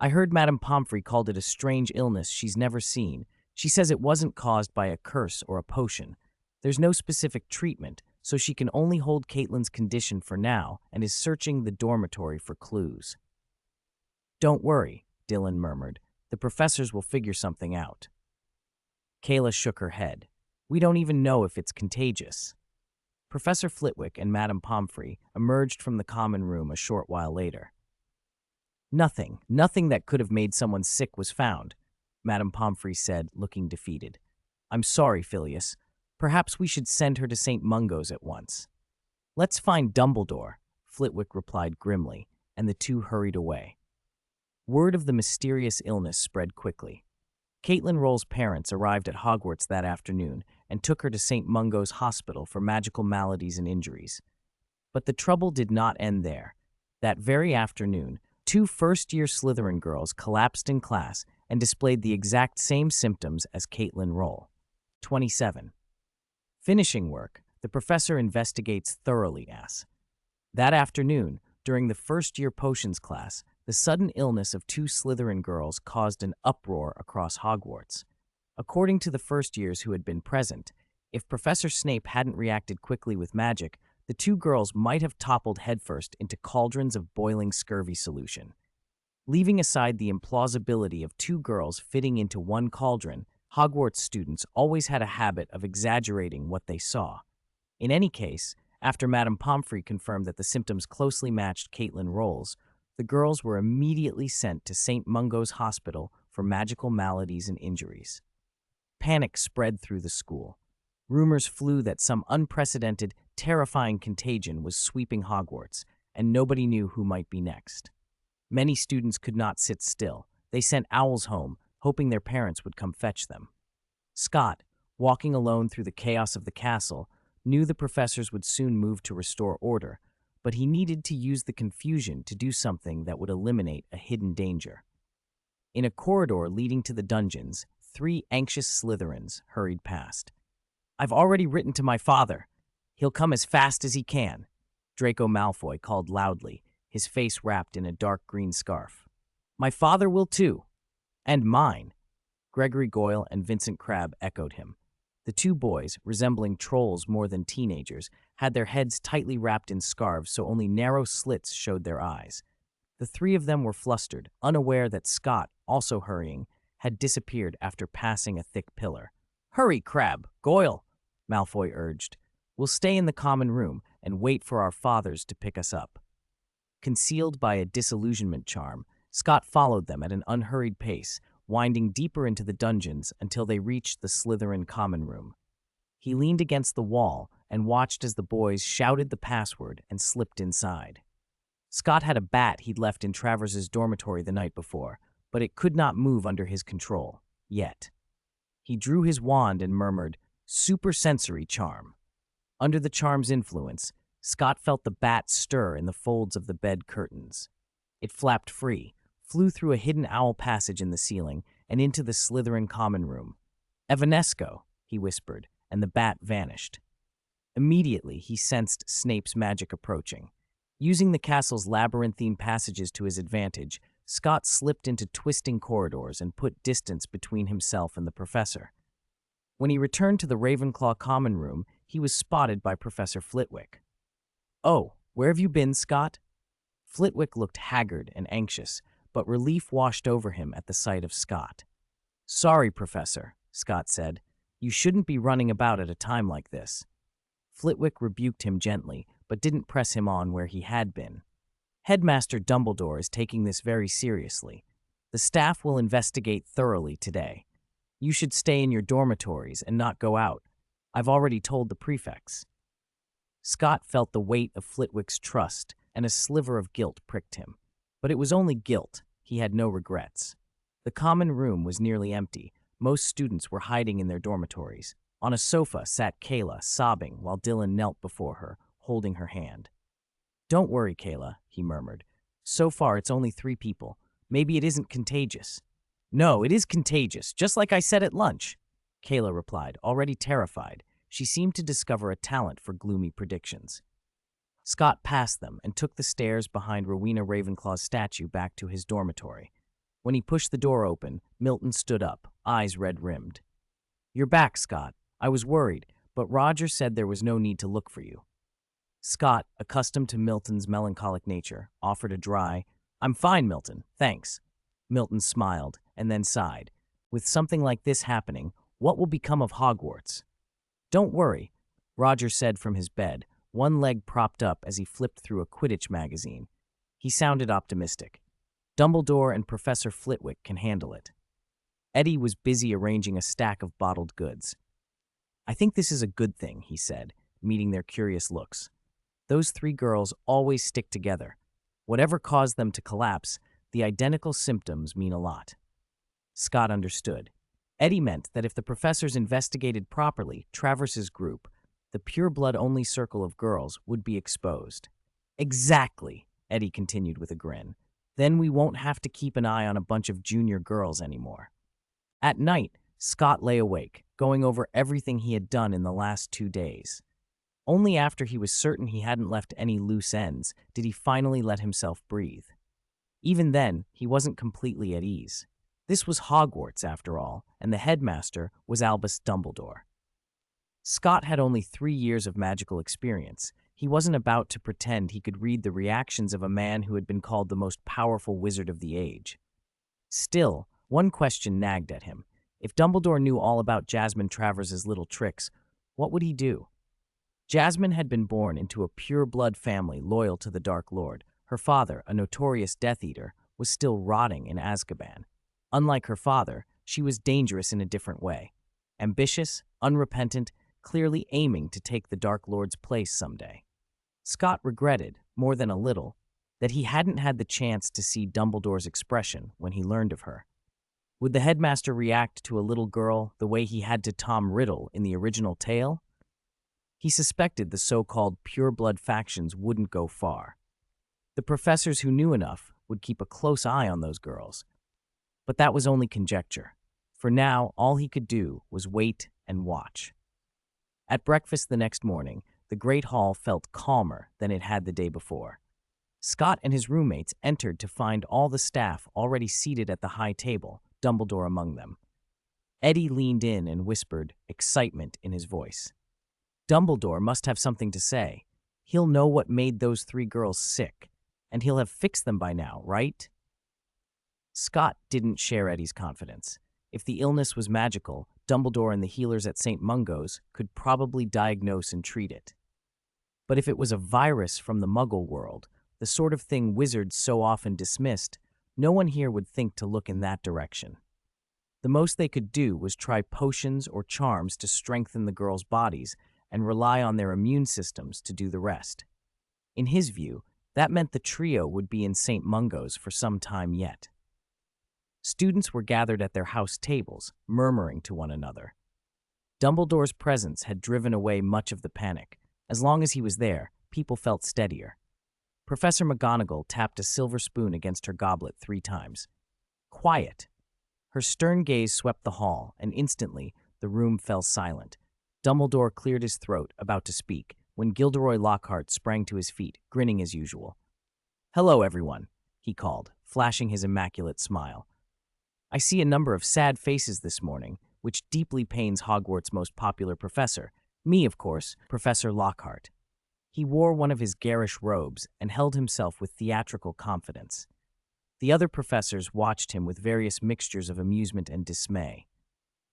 "I heard Madame Pomfrey called it a strange illness she's never seen. She says it wasn't caused by a curse or a potion. There's no specific treatment, so she can only hold Caitlin's condition for now and is searching the dormitory for clues." "Don't worry," Dylan murmured. "The professors will figure something out." Kayla shook her head. "We don't even know if it's contagious." Professor Flitwick and Madame Pomfrey emerged from the common room a short while later. Nothing that could have made someone sick was found," Madame Pomfrey said, looking defeated. "I'm sorry, Phileas. Perhaps we should send her to St. Mungo's at once." "Let's find Dumbledore," Flitwick replied grimly, and the two hurried away. Word of the mysterious illness spread quickly. Caitlin Roll's parents arrived at Hogwarts that afternoon and took her to St. Mungo's Hospital for magical maladies and injuries. But the trouble did not end there. That very afternoon, two first-year Slytherin girls collapsed in class and displayed the exact same symptoms as Caitlin Roll. 27. Finishing work, the professor investigates thoroughly. That afternoon, during the first-year potions class, the sudden illness of two Slytherin girls caused an uproar across Hogwarts. According to the first-years who had been present, if Professor Snape hadn't reacted quickly with magic, the two girls might have toppled headfirst into cauldrons of boiling scurvy solution. Leaving aside the implausibility of two girls fitting into one cauldron, Hogwarts students always had a habit of exaggerating what they saw. In any case, after Madame Pomfrey confirmed that the symptoms closely matched Caitlin Roll's, the girls were immediately sent to St. Mungo's Hospital for magical maladies and injuries. Panic spread through the school. Rumors flew that some unprecedented, terrifying contagion was sweeping Hogwarts, and nobody knew who might be next. Many students could not sit still. They sent owls home, hoping their parents would come fetch them. Scott, walking alone through the chaos of the castle, knew the professors would soon move to restore order, but he needed to use the confusion to do something that would eliminate a hidden danger. In a corridor leading to the dungeons, three anxious Slytherins hurried past. "I've already written to my father. He'll come as fast as he can," Draco Malfoy called loudly, his face wrapped in a dark green scarf. "My father will too. And mine." Gregory Goyle and Vincent Crabbe echoed him. The two boys, resembling trolls more than teenagers, had their heads tightly wrapped in scarves so only narrow slits showed their eyes. The three of them were flustered, unaware that Scott, also hurrying, had disappeared after passing a thick pillar. "Hurry, Crabbe, Goyle," Malfoy urged. "We'll stay in the common room and wait for our fathers to pick us up." Concealed by a disillusionment charm, Scott followed them at an unhurried pace, winding deeper into the dungeons until they reached the Slytherin common room. He leaned against the wall and watched as the boys shouted the password and slipped inside. Scott had a bat he'd left in Travers's dormitory the night before, but it could not move under his control, yet. He drew his wand and murmured, "Supersensory charm." Under the charm's influence, Scott felt the bat stir in the folds of the bed curtains. It flapped free, flew through a hidden owl passage in the ceiling, and into the Slytherin common room. "Evanesco," he whispered, and the bat vanished. Immediately, he sensed Snape's magic approaching. Using the castle's labyrinthine passages to his advantage, Scott slipped into twisting corridors and put distance between himself and the professor. When he returned to the Ravenclaw common room, he was spotted by Professor Flitwick. "Oh, where have you been, Scott?" Flitwick looked haggard and anxious, but relief washed over him at the sight of Scott. "Sorry, Professor," Scott said. "You shouldn't be running about at a time like this." Flitwick rebuked him gently, but didn't press him on where he had been. "Headmaster Dumbledore is taking this very seriously. The staff will investigate thoroughly today. You should stay in your dormitories and not go out. I've already told the prefects." Scott felt the weight of Flitwick's trust, and a sliver of guilt pricked him. But it was only guilt. He had no regrets. The common room was nearly empty. Most students were hiding in their dormitories. On a sofa sat Kayla, sobbing, while Dylan knelt before her, holding her hand. "Don't worry, Kayla," he murmured. "So far, it's only 3 people. Maybe it isn't contagious." "No, it is contagious, just like I said at lunch," Kayla replied, already terrified. She seemed to discover a talent for gloomy predictions. Scott passed them and took the stairs behind Rowena Ravenclaw's statue back to his dormitory. When he pushed the door open, Milton stood up, eyes red-rimmed. "You're back, Scott. I was worried, but Roger said there was no need to look for you." Scott, accustomed to Milton's melancholic nature, offered a dry, "I'm fine, Milton, thanks." Milton smiled and then sighed. "With something like this happening, what will become of Hogwarts?" "Don't worry," Roger said from his bed, one leg propped up as he flipped through a Quidditch magazine. He sounded optimistic. "Dumbledore and Professor Flitwick can handle it." Eddie was busy arranging a stack of bottled goods. "I think this is a good thing," he said, meeting their curious looks. "Those 3 girls always stick together. Whatever caused them to collapse, the identical symptoms mean a lot." Scott understood. Eddie meant that if the professors investigated properly Travers's group, the pure-blood-only circle of girls would be exposed. "Exactly," Eddie continued with a grin. "Then we won't have to keep an eye on a bunch of junior girls anymore." At night, Scott lay awake, going over everything he had done in the last 2 days. Only after he was certain he hadn't left any loose ends did he finally let himself breathe. Even then, he wasn't completely at ease. This was Hogwarts, after all, and the headmaster was Albus Dumbledore. Scott had only 3 years of magical experience. He wasn't about to pretend he could read the reactions of a man who had been called the most powerful wizard of the age. Still, one question nagged at him. If Dumbledore knew all about Jasmine Travers's little tricks, what would he do? Jasmine had been born into a pure-blood family loyal to the Dark Lord. Her father, a notorious Death Eater, was still rotting in Azkaban. Unlike her father, she was dangerous in a different way. Ambitious, unrepentant, clearly aiming to take the Dark Lord's place someday. Scott regretted, more than a little, that he hadn't had the chance to see Dumbledore's expression when he learned of her. Would the headmaster react to a little girl the way he had to Tom Riddle in the original tale? He suspected the so-called pure-blood factions wouldn't go far. The professors who knew enough would keep a close eye on those girls. But that was only conjecture. For now, all he could do was wait and watch. At breakfast the next morning, the Great Hall felt calmer than it had the day before. Scott and his roommates entered to find all the staff already seated at the high table, Dumbledore among them. Eddie leaned in and whispered, excitement in his voice. "Dumbledore must have something to say. He'll know what made those 3 girls sick, and he'll have fixed them by now, right?" Scott didn't share Eddie's confidence. If the illness was magical, Dumbledore and the healers at St. Mungo's could probably diagnose and treat it. But if it was a virus from the Muggle world, the sort of thing wizards so often dismissed, no one here would think to look in that direction. The most they could do was try potions or charms to strengthen the girls' bodies and rely on their immune systems to do the rest. In his view, that meant the trio would be in St. Mungo's for some time yet. Students were gathered at their house tables, murmuring to one another. Dumbledore's presence had driven away much of the panic. As long as he was there, people felt steadier. Professor McGonagall tapped a silver spoon against her goblet 3 times. Quiet. Her stern gaze swept the hall, and instantly the room fell silent. Dumbledore cleared his throat, about to speak, when Gilderoy Lockhart sprang to his feet, grinning as usual. "Hello, everyone," he called, flashing his immaculate smile. I see a number of sad faces this morning, which deeply pains Hogwarts' most popular professor, me, of course, Professor Lockhart. He wore one of his garish robes and held himself with theatrical confidence. The other professors watched him with various mixtures of amusement and dismay.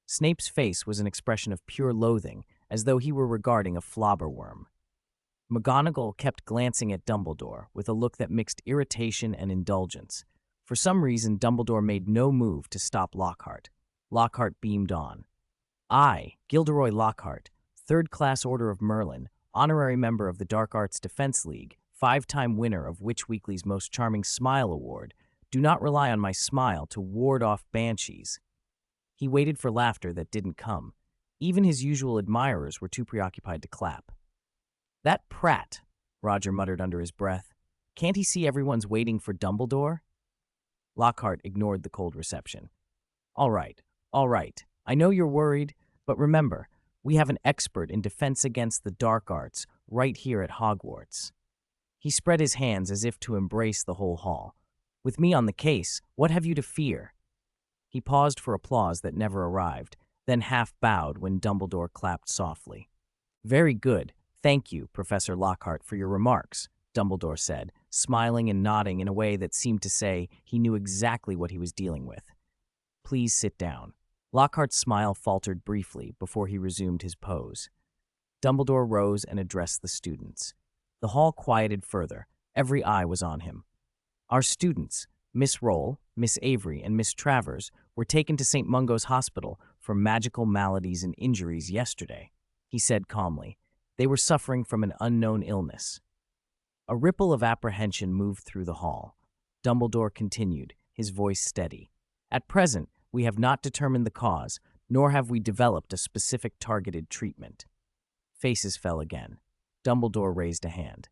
Snape's face was an expression of pure loathing, as though he were regarding a flobberworm. McGonagall kept glancing at Dumbledore with a look that mixed irritation and indulgence. For some reason, Dumbledore made no move to stop Lockhart. Lockhart beamed on. I, Gilderoy Lockhart, 3rd Class Order of Merlin, honorary member of the Dark Arts Defense League, 5-time winner of Witch Weekly's Most Charming Smile Award, do not rely on my smile to ward off banshees. He waited for laughter that didn't come. Even his usual admirers were too preoccupied to clap. That prat, Roger muttered under his breath. Can't he see everyone's waiting for Dumbledore? Lockhart ignored the cold reception. All right. I know you're worried, but remember, we have an expert in defense against the dark arts right here at Hogwarts. He spread his hands as if to embrace the whole hall. With me on the case, what have you to fear? He paused for applause that never arrived, then half bowed when Dumbledore clapped softly. Very good. Thank you, Professor Lockhart, for your remarks, Dumbledore said, smiling and nodding in a way that seemed to say he knew exactly what he was dealing with. Please sit down. Lockhart's smile faltered briefly before he resumed his pose. Dumbledore rose and addressed the students. The hall quieted further. Every eye was on him. Our students, Miss Roll, Miss Avery, and Miss Travers, were taken to St. Mungo's Hospital for magical maladies and injuries yesterday, he said calmly. They were suffering from an unknown illness. A ripple of apprehension moved through the hall. Dumbledore continued, his voice steady. At present, we have not determined the cause, nor have we developed a specific targeted treatment. Faces fell again. Dumbledore raised a hand.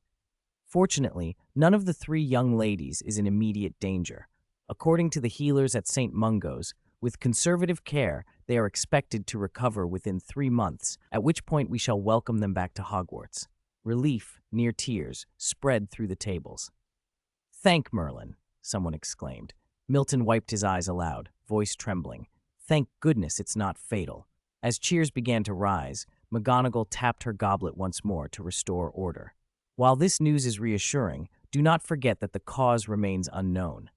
Fortunately, none of the 3 young ladies is in immediate danger. According to the healers at St. Mungo's, with conservative care, they are expected to recover within 3 months, at which point we shall welcome them back to Hogwarts. Relief, near tears, spread through the tables. Thank Merlin, someone exclaimed. Milton wiped his eyes aloud, voice trembling. Thank goodness it's not fatal. As cheers began to rise, McGonagall tapped her goblet once more to restore order. While this news is reassuring, do not forget that the cause remains unknown.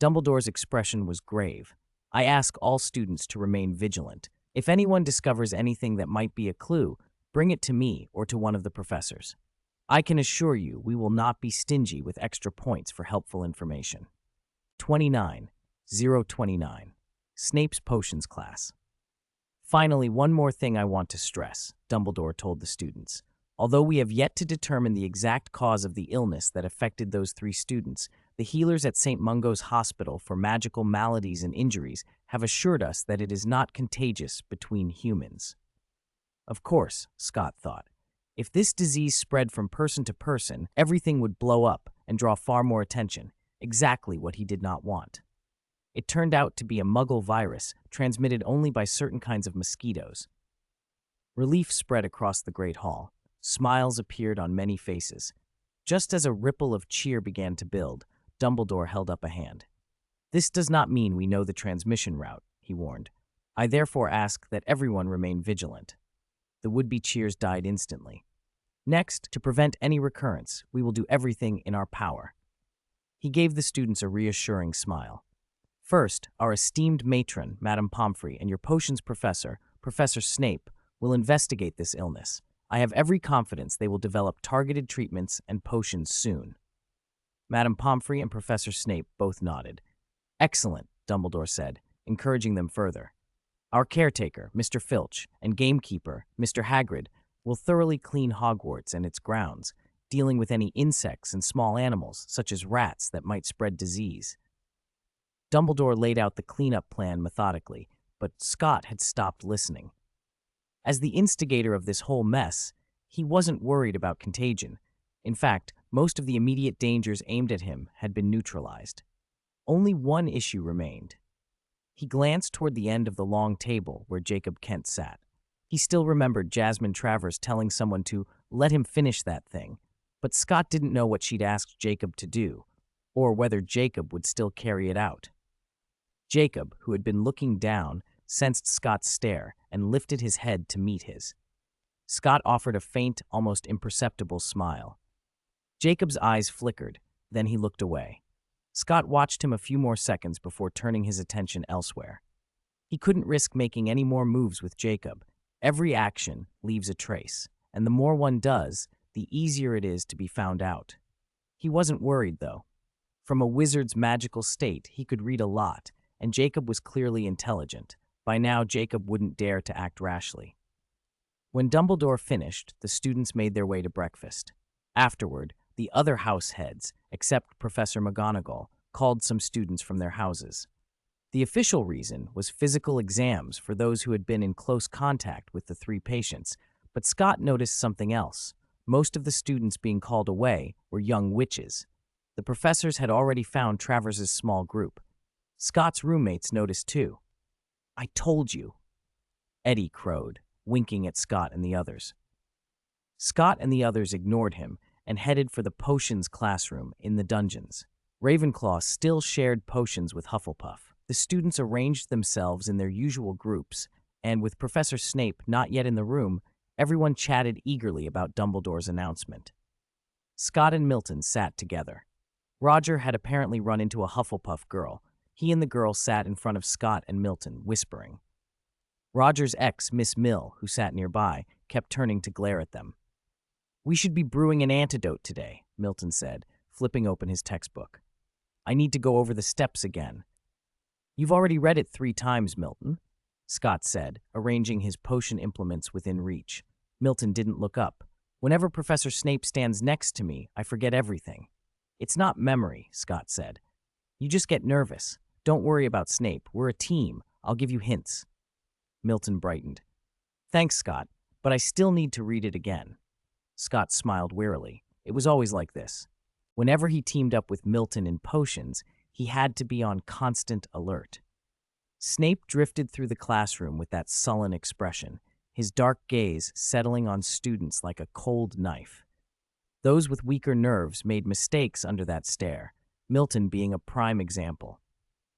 Dumbledore's expression was grave. I ask all students to remain vigilant. If anyone discovers anything that might be a clue, bring it to me or to one of the professors. I can assure you we will not be stingy with extra points for helpful information. 29-029. Snape's Potions Class. Finally, one more thing I want to stress, Dumbledore told the students. Although we have yet to determine the exact cause of the illness that affected those 3 students, the healers at St. Mungo's Hospital for magical maladies and injuries have assured us that it is not contagious between humans. Of course, Scott thought, if this disease spread from person to person, everything would blow up and draw far more attention, exactly what he did not want. It turned out to be a Muggle virus transmitted only by certain kinds of mosquitoes. Relief spread across the great hall. Smiles appeared on many faces. Just as a ripple of cheer began to build, Dumbledore held up a hand. This does not mean we know the transmission route, he warned. I therefore ask that everyone remain vigilant. The would-be cheers died instantly. Next, to prevent any recurrence, we will do everything in our power. He gave the students a reassuring smile. First, our esteemed matron, Madame Pomfrey, and your potions professor, Professor Snape, will investigate this illness. I have every confidence they will develop targeted treatments and potions soon. Madame Pomfrey and Professor Snape both nodded. Excellent, Dumbledore said, encouraging them further. Our caretaker, Mr. Filch, and gamekeeper, Mr. Hagrid, will thoroughly clean Hogwarts and its grounds, dealing with any insects and small animals, such as rats, that might spread disease. Dumbledore laid out the cleanup plan methodically, but Scott had stopped listening. As the instigator of this whole mess, he wasn't worried about contagion. In fact, most of the immediate dangers aimed at him had been neutralized. Only one issue remained. He glanced toward the end of the long table where Jacob Kent sat. He still remembered Jasmine Travers telling someone to let him finish that thing, but Scott didn't know what she'd asked Jacob to do, or whether Jacob would still carry it out. Jacob, who had been looking down, sensed Scott's stare and lifted his head to meet his. Scott offered a faint, almost imperceptible smile. Jacob's eyes flickered, then he looked away. Scott watched him a few more seconds before turning his attention elsewhere. He couldn't risk making any more moves with Jacob. Every action leaves a trace, and the more one does, the easier it is to be found out. He wasn't worried, though. From a wizard's magical state, he could read a lot, and Jacob was clearly intelligent. By now, Jacob wouldn't dare to act rashly. When Dumbledore finished, the students made their way to breakfast. Afterward, the other house heads, except Professor McGonagall, called some students from their houses. The official reason was physical exams for those who had been in close contact with the 3 patients, but Scott noticed something else. Most of the students being called away were young witches. The professors had already found Travers's small group. Scott's roommates noticed too. "I told you," Eddie crowed, winking at Scott and the others. Scott and the others ignored him and headed for the potions classroom in the dungeons. Ravenclaw still shared potions with Hufflepuff. The students arranged themselves in their usual groups, and with Professor Snape not yet in the room, everyone chatted eagerly about Dumbledore's announcement. Scott and Milton sat together. Roger had apparently run into a Hufflepuff girl. He and the girl sat in front of Scott and Milton, whispering. Roger's ex, Miss Mill, who sat nearby, kept turning to glare at them. "We should be brewing an antidote today," Milton said, flipping open his textbook. "I need to go over the steps again." "You've already read it 3 times, Milton," Scott said, arranging his potion implements within reach. Milton didn't look up. "Whenever Professor Snape stands next to me, I forget everything." "It's not memory," Scott said. "You just get nervous. Don't worry about Snape. We're a team. I'll give you hints." Milton brightened. "Thanks, Scott, but I still need to read it again." Scott smiled wearily. It was always like this. Whenever he teamed up with Milton in potions, he had to be on constant alert. Snape drifted through the classroom with that sullen expression, his dark gaze settling on students like a cold knife. Those with weaker nerves made mistakes under that stare, Milton being a prime example.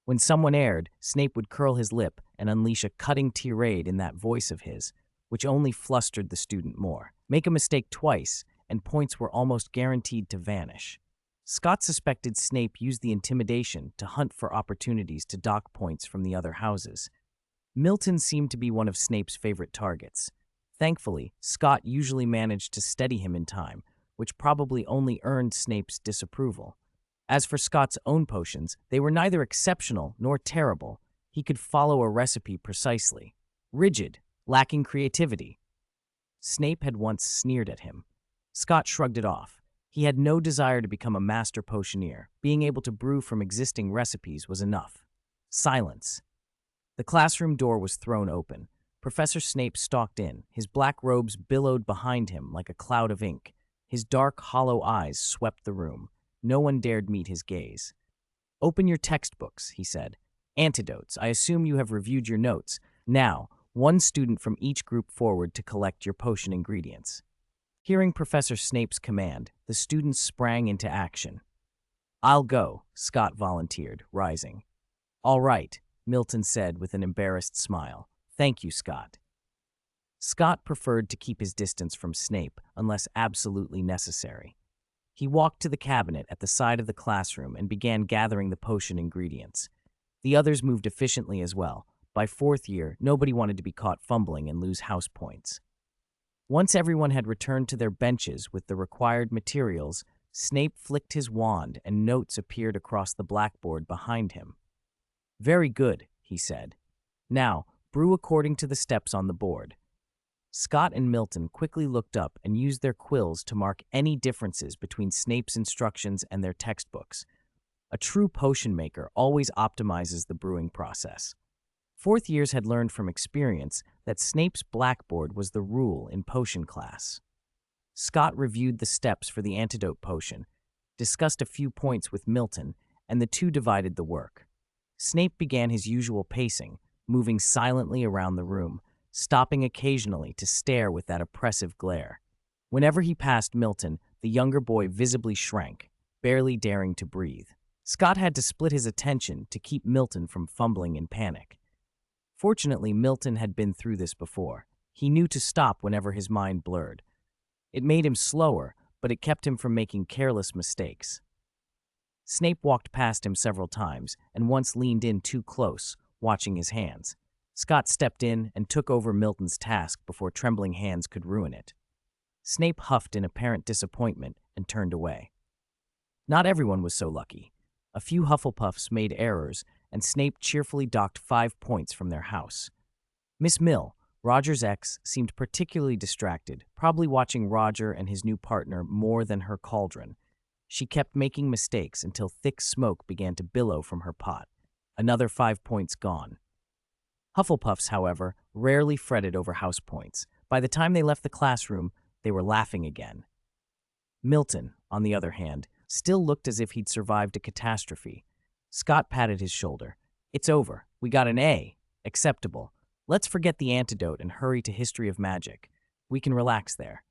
When someone erred, Snape would curl his lip and unleash a cutting tirade in that voice of his, which only flustered the student more. Make a mistake twice, and points were almost guaranteed to vanish. Scott suspected Snape used the intimidation to hunt for opportunities to dock points from the other houses. Milton seemed to be one of Snape's favorite targets. Thankfully, Scott usually managed to steady him in time, which probably only earned Snape's disapproval. As for Scott's own potions, they were neither exceptional nor terrible. He could follow a recipe precisely. Rigid, lacking creativity. Snape had once sneered at him. Scott shrugged it off. He had no desire to become a master potioneer. Being able to brew from existing recipes was enough. Silence. The classroom door was thrown open. Professor Snape stalked in. His black robes billowed behind him like a cloud of ink. His dark, hollow eyes swept the room. No one dared meet his gaze. "Open your textbooks," he said. "Antidotes. I assume you have reviewed your notes. Now, one student from each group forward to collect your potion ingredients." Hearing Professor Snape's command, the students sprang into action. "I'll go," Scott volunteered, rising. "All right," Milton said with an embarrassed smile. "Thank you, Scott." Scott preferred to keep his distance from Snape unless absolutely necessary. He walked to the cabinet at the side of the classroom and began gathering the potion ingredients. The others moved efficiently as well. By 4th year, nobody wanted to be caught fumbling and lose house points. Once everyone had returned to their benches with the required materials, Snape flicked his wand and notes appeared across the blackboard behind him. "Very good," he said. "Now, brew according to the steps on the board." Scott and Milton quickly looked up and used their quills to mark any differences between Snape's instructions and their textbooks. A true potion maker always optimizes the brewing process. 4th years had learned from experience that Snape's blackboard was the rule in potion class. Scott reviewed the steps for the antidote potion, discussed a few points with Milton, and the two divided the work. Snape began his usual pacing, moving silently around the room, stopping occasionally to stare with that oppressive glare. Whenever he passed Milton, the younger boy visibly shrank, barely daring to breathe. Scott had to split his attention to keep Milton from fumbling in panic. Fortunately, Milton had been through this before. He knew to stop whenever his mind blurred. It made him slower, but it kept him from making careless mistakes. Snape walked past him several times and once leaned in too close, watching his hands. Scott stepped in and took over Milton's task before trembling hands could ruin it. Snape huffed in apparent disappointment and turned away. Not everyone was so lucky. A few Hufflepuffs made errors, and Snape cheerfully docked 5 points from their house. Miss Mill, Roger's ex, seemed particularly distracted, probably watching Roger and his new partner more than her cauldron. She kept making mistakes until thick smoke began to billow from her pot. Another 5 points gone. Hufflepuffs, however, rarely fretted over house points. By the time they left the classroom, they were laughing again. Milton, on the other hand, still looked as if he'd survived a catastrophe. Scott patted his shoulder. "It's over. We got an A. Acceptable. Let's forget the antidote and hurry to History of Magic. We can relax there."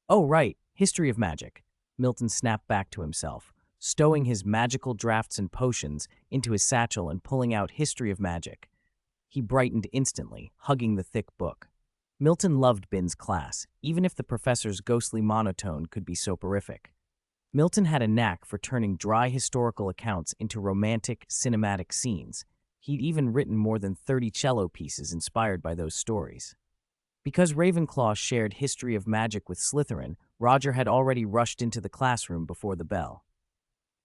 "Oh, right, History of Magic." Milton snapped back to himself, stowing his magical drafts and potions into his satchel and pulling out History of Magic. He brightened instantly, hugging the thick book. Milton loved Bin's class, even if the professor's ghostly monotone could be soporific. Milton had a knack for turning dry historical accounts into romantic, cinematic scenes. He'd even written more than 30 cello pieces inspired by those stories. Because Ravenclaw shared History of Magic with Slytherin, Roger had already rushed into the classroom before the bell.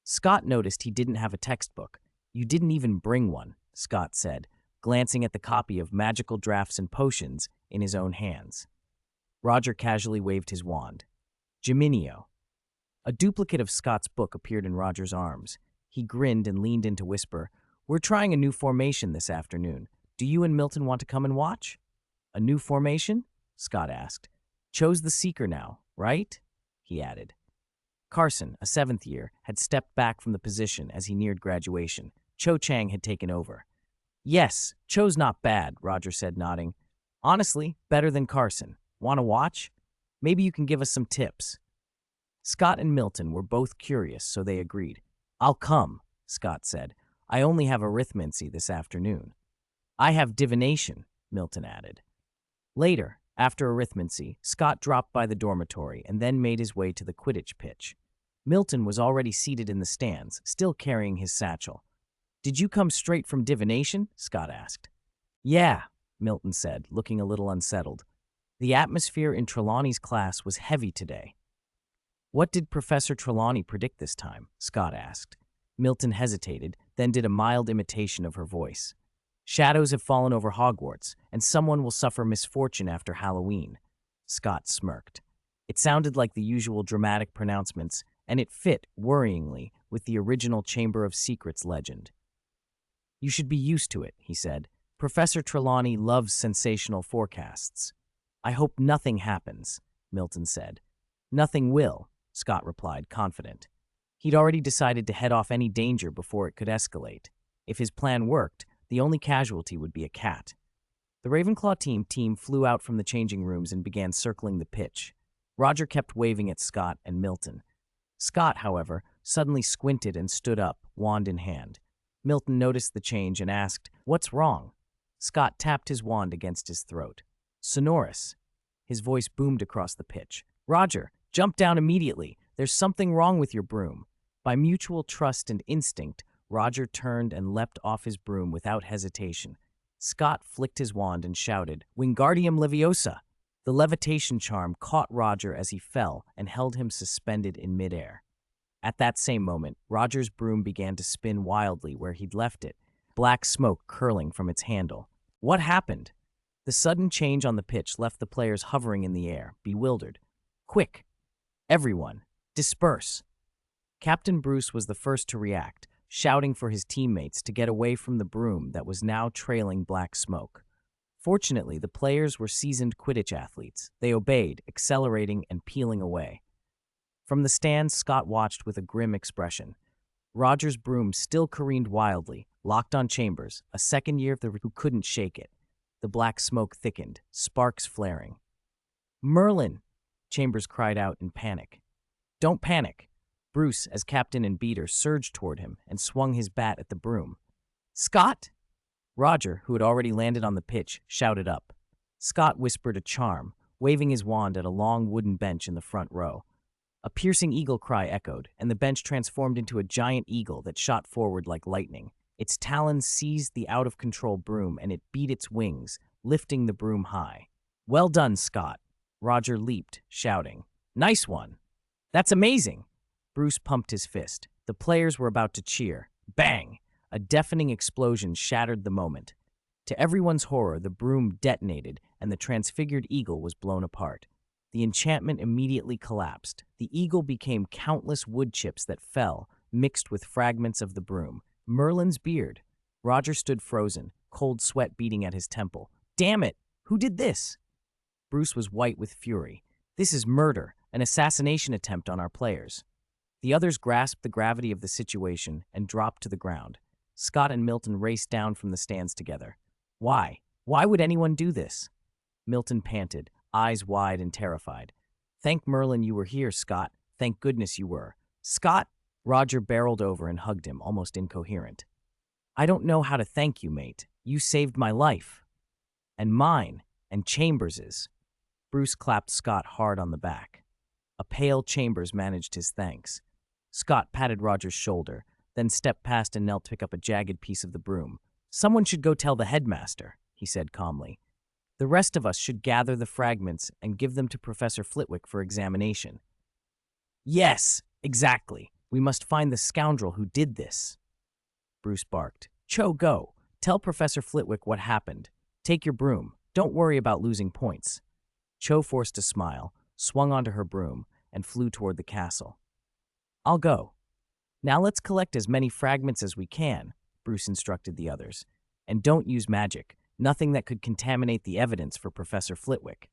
Scott noticed he didn't have a textbook. "You didn't even bring one," Scott said, glancing at the copy of Magical Drafts and Potions in his own hands. Roger casually waved his wand. "Geminio." A duplicate of Scott's book appeared in Roger's arms. He grinned and leaned in to whisper, "We're trying a new formation this afternoon. Do you and Milton want to come and watch?" "A new formation?" Scott asked. "Chose the Seeker now, right?" he added. Carson, a 7th year, had stepped back from the position as he neared graduation. Cho Chang had taken over. "Yes, Cho's not bad," Roger said, nodding. "Honestly, better than Carson. Want to watch? Maybe you can give us some tips." Scott and Milton were both curious, so they agreed. "I'll come," Scott said. "I only have arithmancy this afternoon." "I have divination," Milton added. Later, after arithmancy, Scott dropped by the dormitory and then made his way to the Quidditch pitch. Milton was already seated in the stands, still carrying his satchel. "Did you come straight from divination?" Scott asked. "Yeah," Milton said, looking a little unsettled. "The atmosphere in Trelawney's class was heavy today." "What did Professor Trelawney predict this time?" Scott asked. Milton hesitated, then did a mild imitation of her voice. "Shadows have fallen over Hogwarts, and someone will suffer misfortune after Halloween." Scott smirked. It sounded like the usual dramatic pronouncements, and it fit, worryingly, with the original Chamber of Secrets legend. "You should be used to it," he said. "Professor Trelawney loves sensational forecasts." "I hope nothing happens," Milton said. "Nothing will," Scott replied, confident. He'd already decided to head off any danger before it could escalate. If his plan worked, the only casualty would be a cat. The Ravenclaw team flew out from the changing rooms and began circling the pitch. Roger kept waving at Scott and Milton. Scott, however, suddenly squinted and stood up, wand in hand. Milton noticed the change and asked, "What's wrong?" Scott tapped his wand against his throat. "Sonorous." His voice boomed across the pitch. "Roger, jump down immediately. There's something wrong with your broom." By mutual trust and instinct, Roger turned and leapt off his broom without hesitation. Scott flicked his wand and shouted, "Wingardium Leviosa!" The levitation charm caught Roger as he fell and held him suspended in midair. At that same moment, Roger's broom began to spin wildly where he'd left it, black smoke curling from its handle. What happened? The sudden change on the pitch left the players hovering in the air, bewildered. "Quick! Everyone, disperse!" Captain Bruce was the first to react, shouting for his teammates to get away from the broom that was now trailing black smoke. Fortunately, the players were seasoned Quidditch athletes. They obeyed, accelerating and peeling away. From the stands, Scott watched with a grim expression. Roger's broom still careened wildly, locked on Chambers, a second year who couldn't shake it. The black smoke thickened, sparks flaring. "Merlin!" Chambers cried out in panic. "Don't panic." Bruce, as captain and beater, surged toward him and swung his bat at the broom. "Scott!" Roger, who had already landed on the pitch, shouted up. Scott whispered a charm, waving his wand at a long wooden bench in the front row. A piercing eagle cry echoed, and the bench transformed into a giant eagle that shot forward like lightning. Its talons seized the out-of-control broom, and it beat its wings, lifting the broom high. "Well done, Scott!" Roger leaped, shouting. "Nice one!" "That's amazing!" Bruce pumped his fist. The players were about to cheer. Bang! A deafening explosion shattered the moment. To everyone's horror, the broom detonated, and the transfigured eagle was blown apart. The enchantment immediately collapsed. The eagle became countless wood chips that fell, mixed with fragments of the broom. Merlin's beard. Roger stood frozen, cold sweat beating at his temple. "Damn it! Who did this?" Bruce was white with fury. "This is murder, an assassination attempt on our players." The others grasped the gravity of the situation and dropped to the ground. Scott and Milton raced down from the stands together. "Why? Why would anyone do this?" Milton panted, eyes wide and terrified. "Thank Merlin you were here, Scott. Thank goodness you were." "Scott!" Roger barreled over and hugged him, almost incoherent. "I don't know how to thank you, mate. You saved my life. And mine. And Chambers's." Bruce clapped Scott hard on the back. A pale Chambers managed his thanks. Scott patted Roger's shoulder, then stepped past and knelt to pick up a jagged piece of the broom. "Someone should go tell the headmaster," he said calmly. "The rest of us should gather the fragments and give them to Professor Flitwick for examination." "Yes, exactly. We must find the scoundrel who did this." Bruce barked. "Cho, go. Tell Professor Flitwick what happened. Take your broom. Don't worry about losing points." Cho forced a smile, swung onto her broom, and flew toward the castle. "I'll go. Now let's collect as many fragments as we can," Bruce instructed the others. "And don't use magic, nothing that could contaminate the evidence for Professor Flitwick."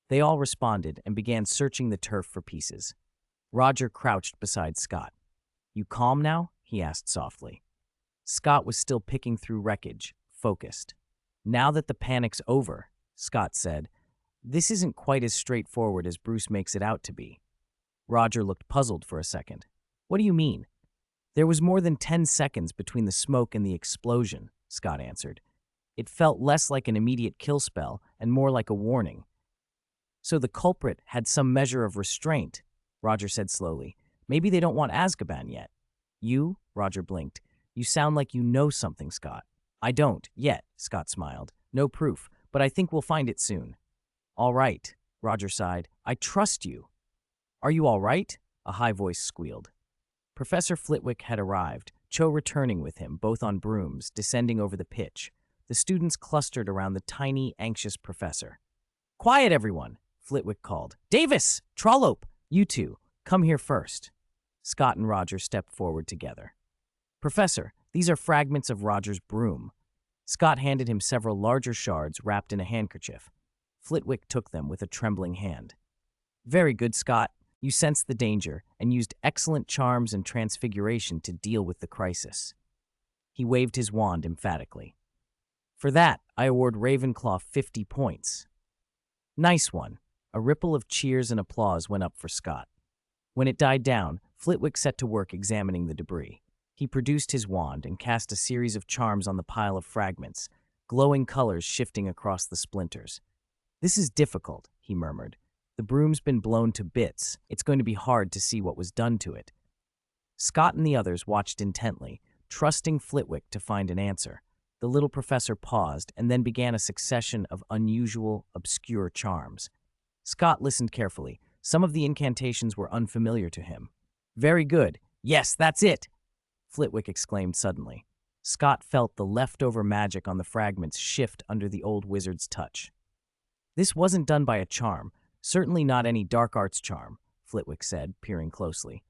They all responded and began searching the turf for pieces. Roger crouched beside Scott. "You calm now?" he asked softly. Scott was still picking through wreckage, focused. "Now that the panic's over," Scott said, "this isn't quite as straightforward as Bruce makes it out to be." Roger looked puzzled for a second. "What do you mean?" "There was more than 10 seconds between the smoke and the explosion," Scott answered. "It felt less like an immediate kill spell and more like a warning." "So the culprit had some measure of restraint," Roger said slowly. "Maybe they don't want Azkaban yet." "You?" Roger blinked. "You sound like you know something, Scott." "I don't, yet," Scott smiled. "No proof, but I think we'll find it soon." "All right," Roger sighed. "I trust you." "Are you all right?" a high voice squealed. Professor Flitwick had arrived, Cho returning with him, both on brooms, descending over the pitch. The students clustered around the tiny, anxious professor. "Quiet, everyone," Flitwick called. "Davis! Trollope! You two, come here first." Scott and Roger stepped forward together. "Professor, these are fragments of Roger's broom." Scott handed him several larger shards wrapped in a handkerchief. Flitwick took them with a trembling hand. "Very good, Scott. You sensed the danger and used excellent charms and transfiguration to deal with the crisis." He waved his wand emphatically. "For that, I award Ravenclaw 50 points." "Nice one." A ripple of cheers and applause went up for Scott. When it died down, Flitwick set to work examining the debris. He produced his wand and cast a series of charms on the pile of fragments, glowing colors shifting across the splinters. "This is difficult," he murmured. "The broom's been blown to bits. It's going to be hard to see what was done to it." Scott and the others watched intently, trusting Flitwick to find an answer. The little professor paused and then began a succession of unusual, obscure charms. Scott listened carefully. Some of the incantations were unfamiliar to him. "Very good. Yes, that's it!" Flitwick exclaimed suddenly. Scott felt the leftover magic on the fragments shift under the old wizard's touch. "This wasn't done by a charm. Certainly not any dark arts charm," Flitwick said, peering closely.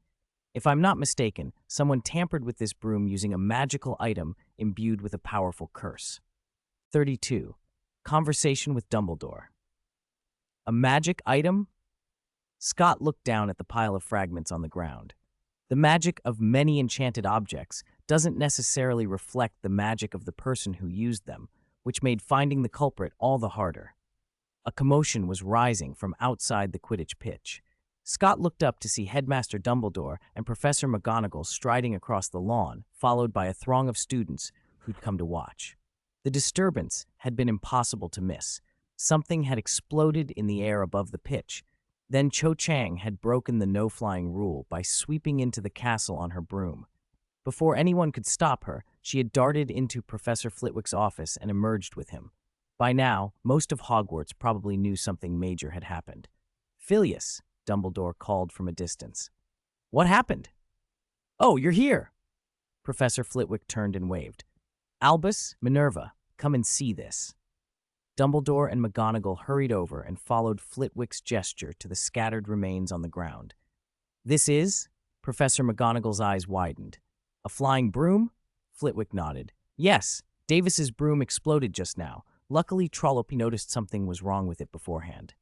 "If I'm not mistaken, someone tampered with this broom using a magical item imbued with a powerful curse." 32. Conversation with Dumbledore. "A magic item?" Scott looked down at the pile of fragments on the ground. The magic of many enchanted objects doesn't necessarily reflect the magic of the person who used them, which made finding the culprit all the harder. A commotion was rising from outside the Quidditch pitch. Scott looked up to see Headmaster Dumbledore and Professor McGonagall striding across the lawn, followed by a throng of students who'd come to watch. The disturbance had been impossible to miss. Something had exploded in the air above the pitch. Then Cho Chang had broken the no-flying rule by sweeping into the castle on her broom. Before anyone could stop her, she had darted into Professor Flitwick's office and emerged with him. By now, most of Hogwarts probably knew something major had happened. "Phileas," Dumbledore called from a distance. "What happened?" "Oh, you're here!" Professor Flitwick turned and waved. "Albus, Minerva, come and see this." Dumbledore and McGonagall hurried over and followed Flitwick's gesture to the scattered remains on the ground. "This is?" Professor McGonagall's eyes widened. "A flying broom?" Flitwick nodded. "Yes, Davis's broom exploded just now. Luckily, Trollope noticed something was wrong with it beforehand."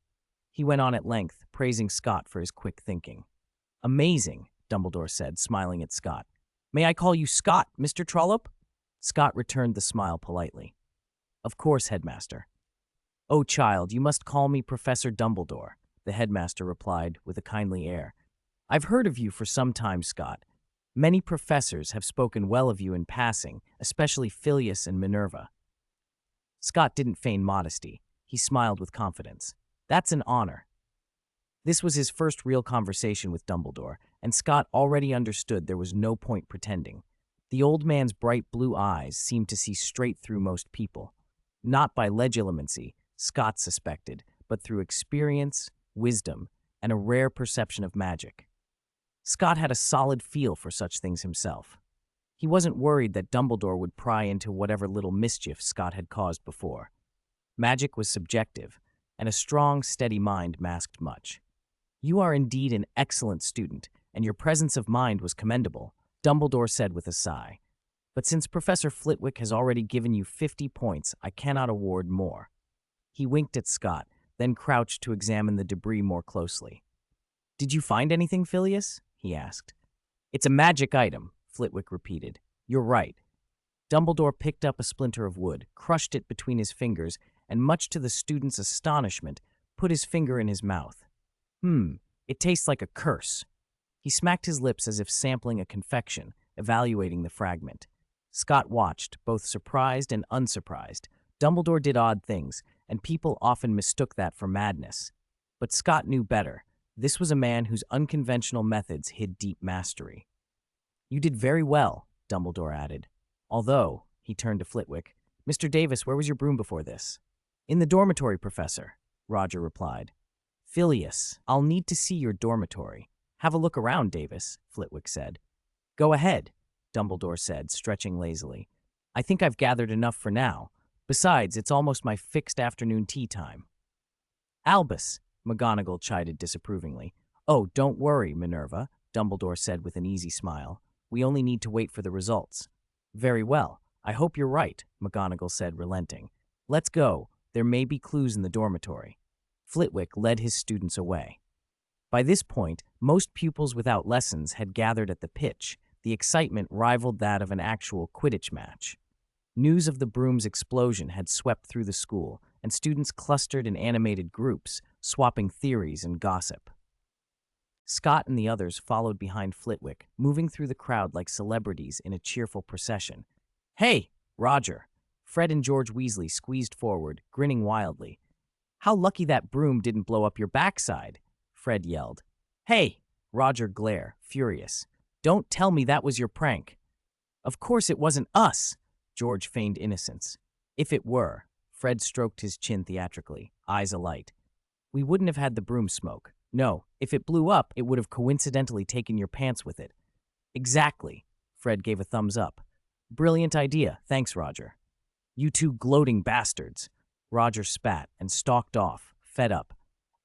He went on at length, praising Scott for his quick thinking. "Amazing," Dumbledore said, smiling at Scott. "May I call you Scott, Mr. Trollope?" Scott returned the smile politely. "Of course, Headmaster." "Oh, child, you must call me Professor Dumbledore," the headmaster replied with a kindly air. "I've heard of you for some time, Scott. Many professors have spoken well of you in passing, especially Phileas and Minerva." Scott didn't feign modesty. He smiled with confidence. "That's an honor." This was his first real conversation with Dumbledore, and Scott already understood there was no point pretending. The old man's bright blue eyes seemed to see straight through most people. Not by legilimency, Scott suspected, but through experience, wisdom, and a rare perception of magic. Scott had a solid feel for such things himself. He wasn't worried that Dumbledore would pry into whatever little mischief Scott had caused before. Magic was subjective, and a strong, steady mind masked much. "You are indeed an excellent student, and your presence of mind was commendable," Dumbledore said with a sigh. "But since Professor Flitwick has already given you 50 points, I cannot award more." He winked at Scott, then crouched to examine the debris more closely. "Did you find anything, Phileas?" he asked. "It's a magic item," Flitwick repeated. "You're right." Dumbledore picked up a splinter of wood, crushed it between his fingers, and much to the student's astonishment, put his finger in his mouth. It tastes like a curse." He smacked his lips as if sampling a confection, evaluating the fragment. Scott watched, both surprised and unsurprised. Dumbledore did odd things, and people often mistook that for madness. But Scott knew better. This was a man whose unconventional methods hid deep mastery. "You did very well," Dumbledore added. "Although," he turned to Flitwick, "Mr. Davis, where was your broom before this?" "In the dormitory, Professor," Roger replied. "Phileas, I'll need to see your dormitory." "Have a look around, Davis," Flitwick said. "Go ahead," Dumbledore said, stretching lazily. "I think I've gathered enough for now. Besides, it's almost my fixed afternoon tea time." "Albus," McGonagall chided disapprovingly. "Oh, don't worry, Minerva," Dumbledore said with an easy smile. "We only need to wait for the results." "Very well. I hope you're right," McGonagall said, relenting. "Let's go. There may be clues in the dormitory." Flitwick led his students away. By this point, most pupils without lessons had gathered at the pitch. The excitement rivaled that of an actual Quidditch match. News of the broom's explosion had swept through the school, and students clustered in animated groups, swapping theories and gossip. Scott and the others followed behind Flitwick, moving through the crowd like celebrities in a cheerful procession. "Hey, Roger!" Fred and George Weasley squeezed forward, grinning wildly. "How lucky that broom didn't blow up your backside," Fred yelled. "Hey!" Roger glared, furious. "Don't tell me that was your prank." "Of course it wasn't us," George feigned innocence. "If it were," Fred stroked his chin theatrically, eyes alight, "we wouldn't have had the broom smoke. No, if it blew up, it would have coincidentally taken your pants with it." "Exactly," Fred gave a thumbs up. "Brilliant idea, thanks, Roger." "You two gloating bastards." Roger spat and stalked off, fed up.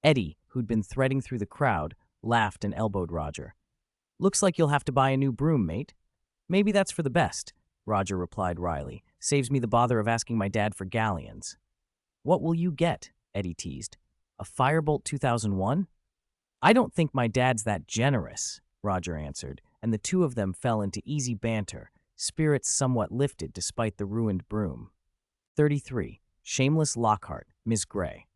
Eddie, who'd been threading through the crowd, laughed and elbowed Roger. "Looks like you'll have to buy a new broom, mate." "Maybe that's for the best," Roger replied wryly. "Saves me the bother of asking my dad for galleons." "What will you get?" Eddie teased. "A Firebolt 2001? "I don't think my dad's that generous," Roger answered, and the two of them fell into easy banter, spirits somewhat lifted despite the ruined broom. 33. Shameless Lockhart, Miss Grey.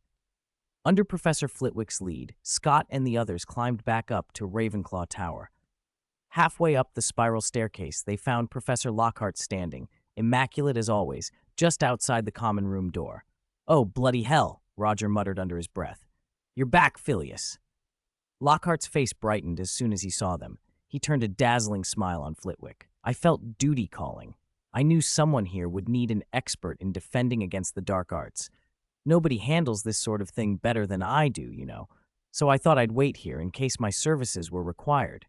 Under Professor Flitwick's lead, Scott and the others climbed back up to Ravenclaw Tower. Halfway up the spiral staircase, they found Professor Lockhart standing, immaculate as always, just outside the common room door. "Oh, bloody hell," Roger muttered under his breath. "You're back, Phileas." Lockhart's face brightened as soon as he saw them. He turned a dazzling smile on Flitwick. "I felt duty calling. I knew someone here would need an expert in defending against the dark arts. Nobody handles this sort of thing better than I do, you know, so I thought I'd wait here in case my services were required."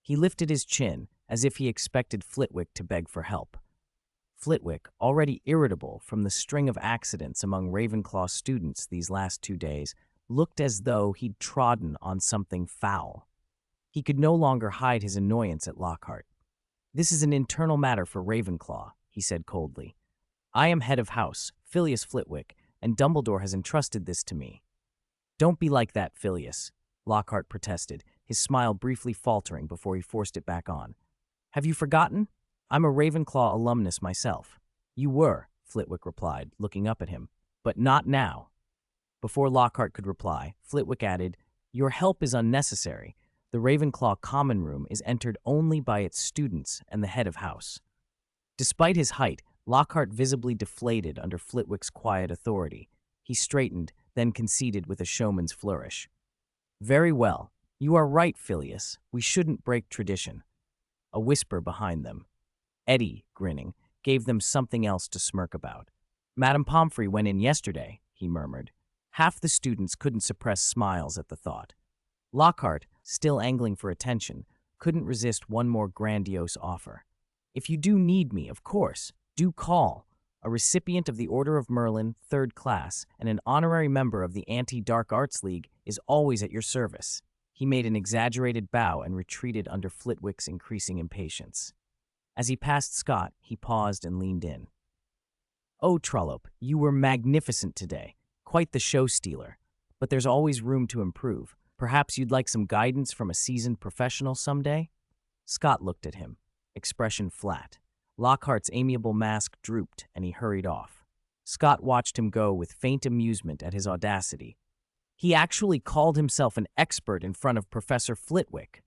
He lifted his chin, as if he expected Flitwick to beg for help. Flitwick, already irritable from the string of accidents among Ravenclaw students these last 2 days, looked as though he'd trodden on something foul. He could no longer hide his annoyance at Lockhart. "This is an internal matter for Ravenclaw," he said coldly. "I am head of house, Phileas Flitwick, and Dumbledore has entrusted this to me." "Don't be like that, Phileas," Lockhart protested, his smile briefly faltering before he forced it back on. "Have you forgotten? I'm a Ravenclaw alumnus myself." "You were," Flitwick replied, looking up at him, "but not now." Before Lockhart could reply, Flitwick added, "Your help is unnecessary. The Ravenclaw common room is entered only by its students and the head of house." Despite his height, Lockhart visibly deflated under Flitwick's quiet authority. He straightened, then conceded with a showman's flourish. "Very well. You are right, Phileas. We shouldn't break tradition." A whisper behind them. Eddie, grinning, gave them something else to smirk about. "Madame Pomfrey went in yesterday," he murmured. Half the students couldn't suppress smiles at the thought. Lockhart, still angling for attention, couldn't resist one more grandiose offer. "If you do need me, of course, do call. A recipient of the Order of Merlin, 3rd class, and an honorary member of the Anti-Dark Arts League is always at your service." He made an exaggerated bow and retreated under Flitwick's increasing impatience. As he passed Scott, he paused and leaned in. "Oh, Trollope, you were magnificent today. Quite the show-stealer. But there's always room to improve. Perhaps you'd like some guidance from a seasoned professional someday?" Scott looked at him, expression flat. Lockhart's amiable mask drooped, and he hurried off. Scott watched him go with faint amusement at his audacity. He actually called himself an expert in front of Professor Flitwick.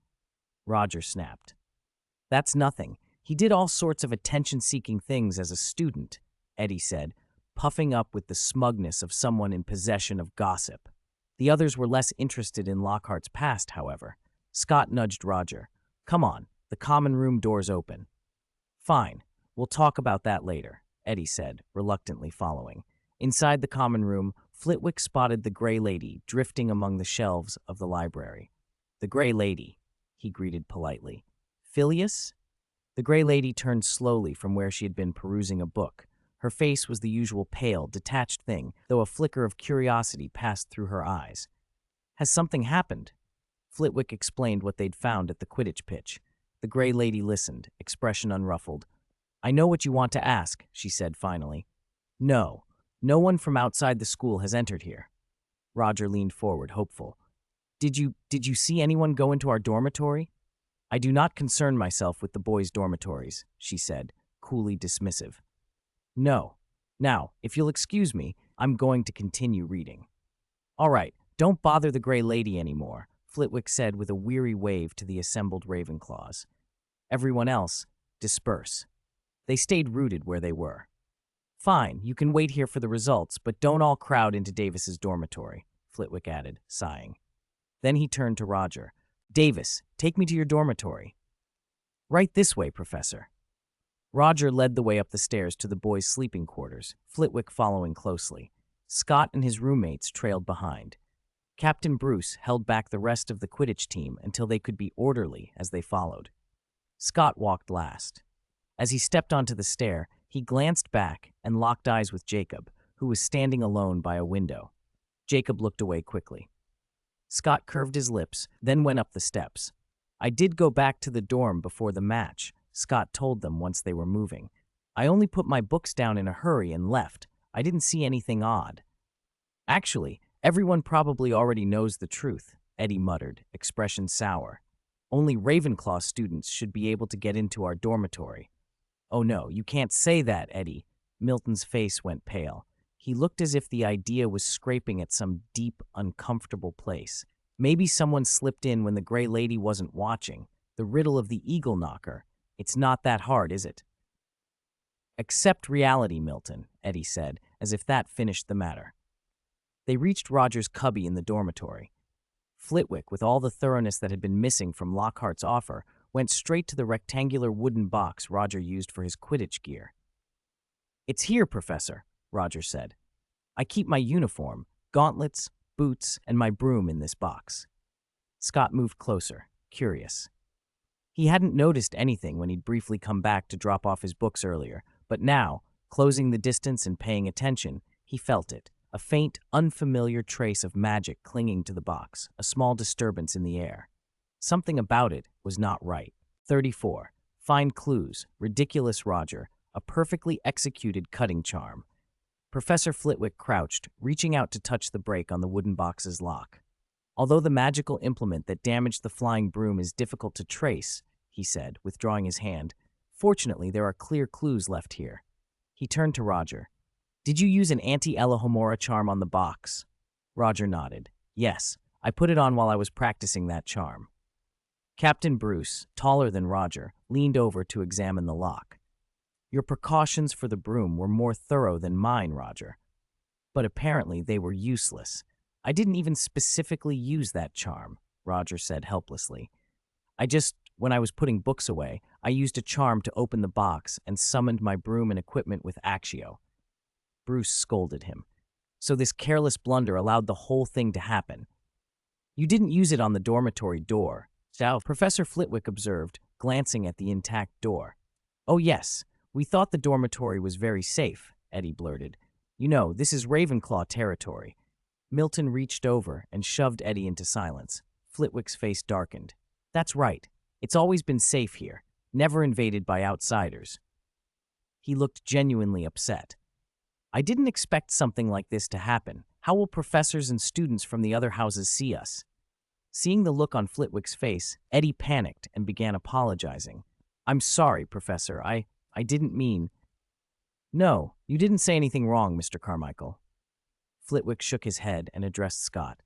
Roger snapped. "That's nothing. He did all sorts of attention-seeking things as a student," Eddie said, puffing up with the smugness of someone in possession of gossip. The others were less interested in Lockhart's past, however. Scott nudged Roger. "Come on, the common room door's open." "Fine, we'll talk about that later," Eddie said, reluctantly following. Inside the common room, Flitwick spotted the Grey Lady drifting among the shelves of the library. "The Grey Lady," he greeted politely. "Phileas?" The Grey Lady turned slowly from where she had been perusing a book. Her face was the usual pale, detached thing, though a flicker of curiosity passed through her eyes. "Has something happened?" Flitwick explained what they'd found at the Quidditch pitch. The Grey Lady listened, expression unruffled. "I know what you want to ask," she said finally. "No, no one from outside the school has entered here." Roger leaned forward, hopeful. Did you see anyone go into our dormitory?" "I do not concern myself with the boys' dormitories," she said, coolly dismissive. "No. Now, if you'll excuse me, I'm going to continue reading." "All right, don't bother the Grey Lady anymore," Flitwick said with a weary wave to the assembled Ravenclaws. "Everyone else, disperse." They stayed rooted where they were. "Fine, you can wait here for the results, but don't all crowd into Davis's dormitory," Flitwick added, sighing. Then he turned to Roger. "Davis, take me to your dormitory." "Right this way, Professor." Roger led the way up the stairs to the boys' sleeping quarters, Flitwick following closely. Scott and his roommates trailed behind. Captain Bruce held back the rest of the Quidditch team until they could be orderly as they followed. Scott walked last. As he stepped onto the stair, he glanced back and locked eyes with Jacob, who was standing alone by a window. Jacob looked away quickly. Scott curved his lips, then went up the steps. "I did go back to the dorm before the match," Scott told them once they were moving. "I only put my books down in a hurry and left. I didn't see anything odd." "Actually, everyone probably already knows the truth," Eddie muttered, expression sour. "Only Ravenclaw students should be able to get into our dormitory." "Oh no, you can't say that, Eddie." Milton's face went pale. He looked as if the idea was scraping at some deep, uncomfortable place. Maybe someone slipped in when the Gray Lady wasn't watching. The riddle of the eagle knocker. It's not that hard, is it? Accept reality, Milton, Eddie said, as if that finished the matter. They reached Roger's cubby in the dormitory. Flitwick, with all the thoroughness that had been missing from Lockhart's offer, went straight to the rectangular wooden box Roger used for his Quidditch gear. "It's here, Professor," Roger said. "I keep my uniform, gauntlets, boots, and my broom in this box." Scott moved closer, curious. He hadn't noticed anything when he'd briefly come back to drop off his books earlier, but now, closing the distance and paying attention, he felt it, a faint, unfamiliar trace of magic clinging to the box, a small disturbance in the air. Something about it was not right. 34. Find clues. Ridiculous Roger. A perfectly executed cutting charm. Professor Flitwick crouched, reaching out to touch the break on the wooden box's lock. "Although the magical implement that damaged the flying broom is difficult to trace," he said, withdrawing his hand, "fortunately there are clear clues left here." He turned to Roger. "Did you use an anti-Elohomora charm on the box?" Roger nodded. "Yes, I put it on while I was practicing that charm." Captain Bruce, taller than Roger, leaned over to examine the lock. "Your precautions for the broom were more thorough than mine, Roger. But apparently they were useless. I didn't even specifically use that charm," Roger said helplessly. When I was putting books away, I used a charm to open the box and summoned my broom and equipment with Accio." Bruce scolded him. "So this careless blunder allowed the whole thing to happen. You didn't use it on the dormitory door," Professor Flitwick observed, glancing at the intact door. "Oh yes, we thought the dormitory was very safe," Eddie blurted. "You know, this is Ravenclaw territory." Milton reached over and shoved Eddie into silence. Flitwick's face darkened. "That's right. It's always been safe here, never invaded by outsiders." He looked genuinely upset. "I didn't expect something like this to happen. How will professors and students from the other houses see us?" Seeing the look on Flitwick's face, Eddie panicked and began apologizing. "I'm sorry, Professor. I didn't mean—" "No, you didn't say anything wrong, Mr. Carmichael." Flitwick shook his head and addressed Scott.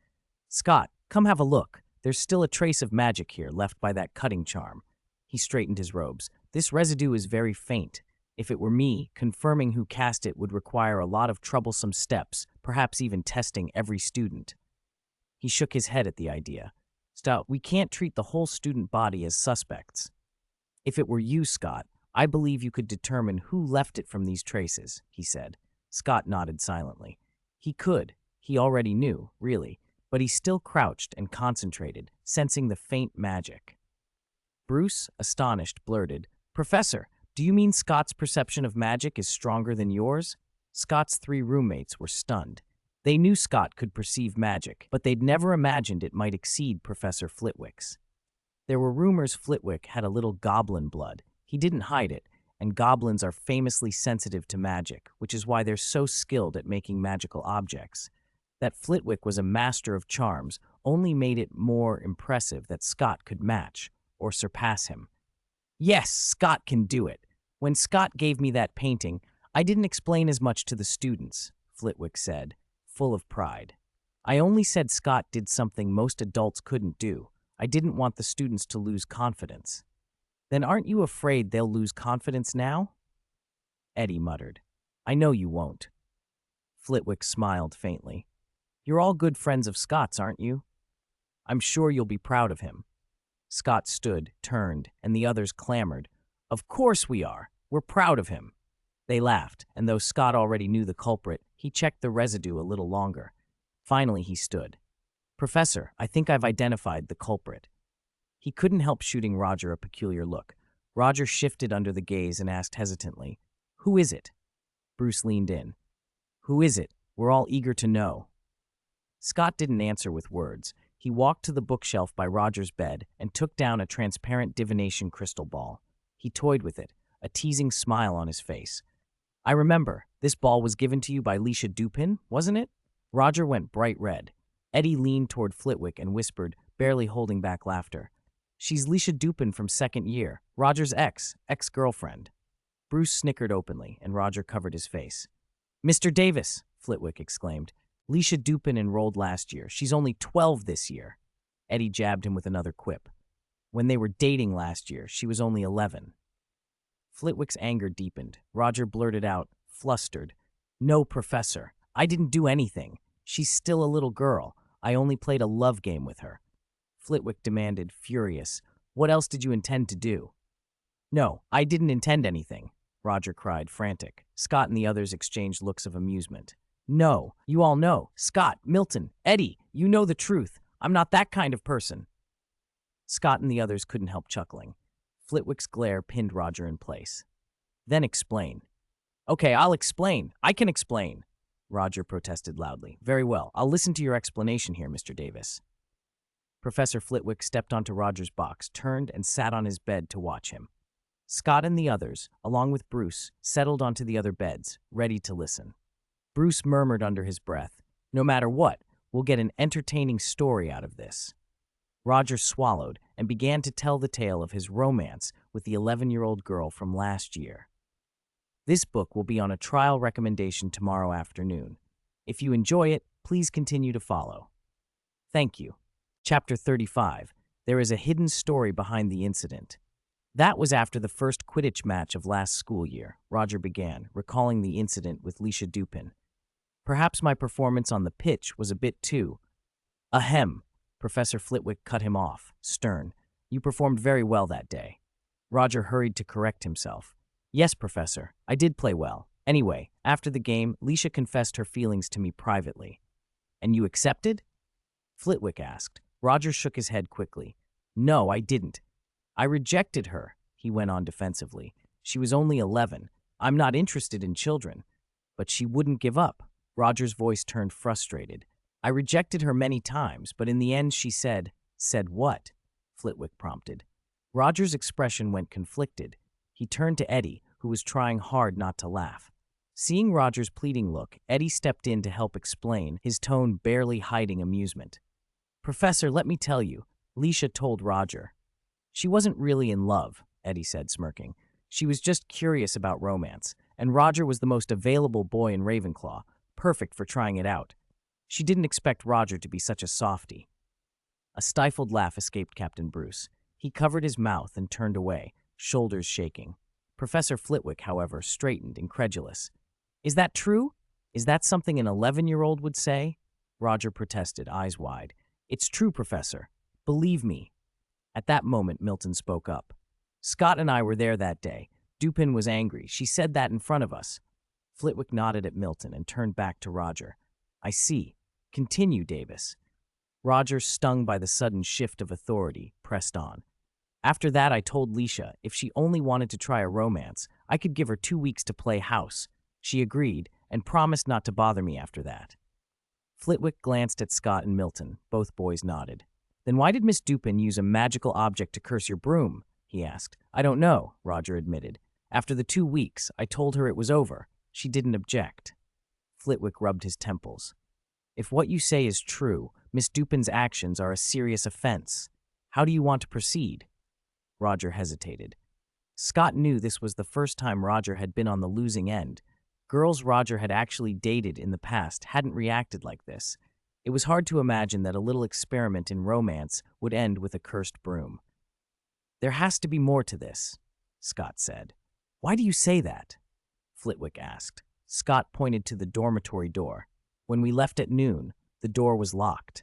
"Scott, come have a look. There's still a trace of magic here left by that cutting charm." He straightened his robes. "This residue is very faint. If it were me, confirming who cast it would require a lot of troublesome steps, perhaps even testing every student." He shook his head at the idea. "We can't treat the whole student body as suspects." "If it were you, Scott, I believe you could determine who left it from these traces," he said. Scott nodded silently. He could. He already knew, really, but he still crouched and concentrated, sensing the faint magic. Bruce, astonished, blurted, "Professor, do you mean Scott's perception of magic is stronger than yours?" Scott's 3 roommates were stunned. They knew Scott could perceive magic, but they'd never imagined it might exceed Professor Flitwick's. There were rumors Flitwick had a little goblin blood. He didn't hide it, and goblins are famously sensitive to magic, which is why they're so skilled at making magical objects. That Flitwick was a master of charms only made it more impressive that Scott could match or surpass him. "Yes, Scott can do it. When Scott gave me that painting, I didn't explain as much to the students," Flitwick said, full of pride. "I only said Scott did something most adults couldn't do. I didn't want the students to lose confidence." "Then aren't you afraid they'll lose confidence now?" Eddie muttered. "I know you won't." Flitwick smiled faintly. "You're all good friends of Scott's, aren't you? I'm sure you'll be proud of him." Scott stood, turned, and the others clamored. "Of course we are. We're proud of him." They laughed, and though Scott already knew the culprit, he checked the residue a little longer. Finally, he stood. "Professor, I think I've identified the culprit." He couldn't help shooting Roger a peculiar look. Roger shifted under the gaze and asked hesitantly, "Who is it?" Bruce leaned in. "Who is it? We're all eager to know." Scott didn't answer with words. He walked to the bookshelf by Roger's bed and took down a transparent divination crystal ball. He toyed with it, a teasing smile on his face. "I remember, this ball was given to you by Leisha Dupin, wasn't it?" Roger went bright red. Eddie leaned toward Flitwick and whispered, barely holding back laughter, "She's Leisha Dupin from second year, Roger's ex-girlfriend." Bruce snickered openly, and Roger covered his face. "Mr. Davis," Flitwick exclaimed. Leisha Dupin enrolled last year. She's only 12 this year. Eddie jabbed him with another quip. When they were dating last year, she was only 11. Flitwick's anger deepened. Roger blurted out, flustered. No, Professor. I didn't do anything. She's still a little girl. I only played a love game with her. Flitwick demanded, furious. What else did you intend to do? No, I didn't intend anything, Roger cried, frantic. Scott and the others exchanged looks of amusement. No, you all know. Scott, Milton, Eddie, you know the truth. I'm not that kind of person. Scott and the others couldn't help chuckling. Flitwick's glare pinned Roger in place. Then explain. Okay, I'll explain. I can explain, Roger protested loudly. Very well, I'll listen to your explanation here, Mr. Davis. Professor Flitwick stepped onto Roger's box, turned, and sat on his bed to watch him. Scott and the others, along with Bruce, settled onto the other beds, ready to listen. Bruce murmured under his breath, no matter what, we'll get an entertaining story out of this. Roger swallowed and began to tell the tale of his romance with the 11-year-old girl from last year. This book will be on a trial recommendation tomorrow afternoon. If you enjoy it, please continue to follow. Thank you. Chapter 35. There is a hidden story behind the incident. That was after the first Quidditch match of last school year, Roger began, recalling the incident with Leisha Dupin. Perhaps my performance on the pitch was a bit too... Ahem. Professor Flitwick cut him off, stern. You performed very well that day. Roger hurried to correct himself. Yes, Professor, I did play well. Anyway, after the game, Leisha confessed her feelings to me privately. And you accepted? Flitwick asked. Roger shook his head quickly. No, I didn't. I rejected her, he went on defensively. She was only 11. I'm not interested in children. But she wouldn't give up. Roger's voice turned frustrated. I rejected her many times, but in the end she said... Said what? Flitwick prompted. Roger's expression went conflicted. He turned to Eddie, who was trying hard not to laugh. Seeing Roger's pleading look, Eddie stepped in to help explain, his tone barely hiding amusement. Professor, let me tell you, Leisha told Roger. She wasn't really in love, Eddie said, smirking. She was just curious about romance, and Roger was the most available boy in Ravenclaw, perfect for trying it out. She didn't expect Roger to be such a softy. A stifled laugh escaped Captain Bruce. He covered his mouth and turned away, shoulders shaking. Professor Flitwick, however, straightened, incredulous. Is that true? Is that something an 11-year-old would say? Roger protested, eyes wide. It's true, Professor. Believe me. At that moment, Milton spoke up. Scott and I were there that day. Dupin was angry. She said that in front of us. Flitwick nodded at Milton and turned back to Roger. I see. Continue, Davis. Roger, stung by the sudden shift of authority, pressed on. After that, I told Leisha if she only wanted to try a romance, I could give her 2 weeks to play house. She agreed and promised not to bother me after that. Flitwick glanced at Scott and Milton. Both boys nodded. Then why did Miss Dupin use a magical object to curse your broom? He asked. I don't know, Roger admitted. After the 2 weeks, I told her it was over. She didn't object. Flitwick rubbed his temples. If what you say is true, Miss Dupin's actions are a serious offense. How do you want to proceed? Roger hesitated. Scott knew this was the first time Roger had been on the losing end. Girls Roger had actually dated in the past hadn't reacted like this. It was hard to imagine that a little experiment in romance would end with a cursed broom. There has to be more to this, Scott said. Why do you say that? Flitwick asked. Scott pointed to the dormitory door. When we left at noon, the door was locked.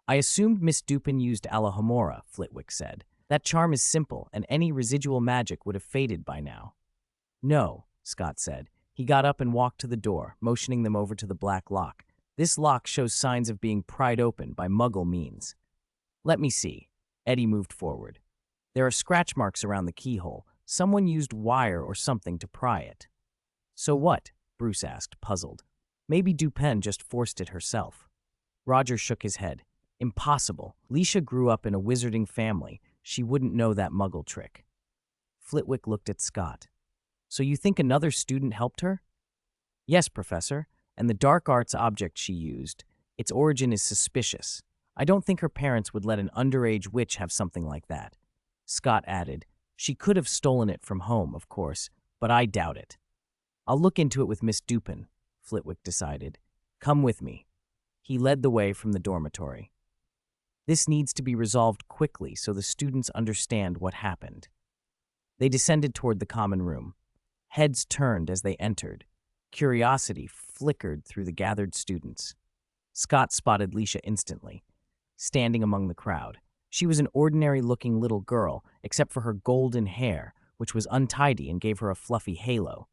I assumed Miss Dupin used Alohomora, Flitwick said. That charm is simple, and any residual magic would have faded by now. No, Scott said. He got up and walked to the door, motioning them over to the black lock. This lock shows signs of being pried open by Muggle means. Let me see. Eddie moved forward. There are scratch marks around the keyhole. Someone used wire or something to pry it. So what? Bruce asked, puzzled. Maybe Dupin just forced it herself. Roger shook his head. Impossible. Leisha grew up in a wizarding family. She wouldn't know that Muggle trick. Flitwick looked at Scott. So you think another student helped her? Yes, Professor. And the dark arts object she used, its origin is suspicious. I don't think her parents would let an underage witch have something like that. Scott added, she could have stolen it from home, of course, but I doubt it. I'll look into it with Miss Dupin, Flitwick decided. Come with me. He led the way from the dormitory. This needs to be resolved quickly so the students understand what happened. They descended toward the common room. Heads turned as they entered. Curiosity flickered through the gathered students. Scott spotted Leisha instantly, standing among the crowd. She was an ordinary-looking little girl, except for her golden hair, which was untidy and gave her a fluffy halo.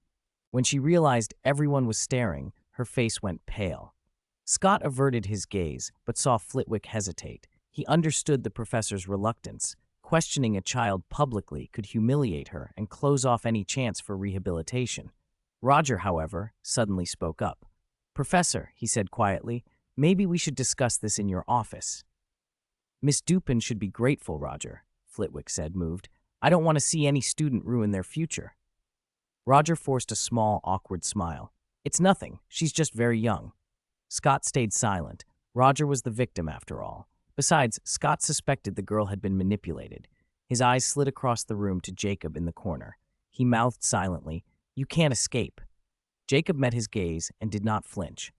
When she realized everyone was staring, her face went pale. Scott averted his gaze, but saw Flitwick hesitate. He understood the professor's reluctance. Questioning a child publicly could humiliate her and close off any chance for rehabilitation. Roger, however, suddenly spoke up. "Professor," he said quietly, "maybe we should discuss this in your office." "Miss Dupin should be grateful, Roger," Flitwick said, moved. "I don't want to see any student ruin their future." Roger forced a small, awkward smile. "It's nothing. She's just very young." Scott stayed silent. Roger was the victim, after all. Besides, Scott suspected the girl had been manipulated. His eyes slid across the room to Jacob in the corner. He mouthed silently, "You can't escape." Jacob met his gaze and did not flinch.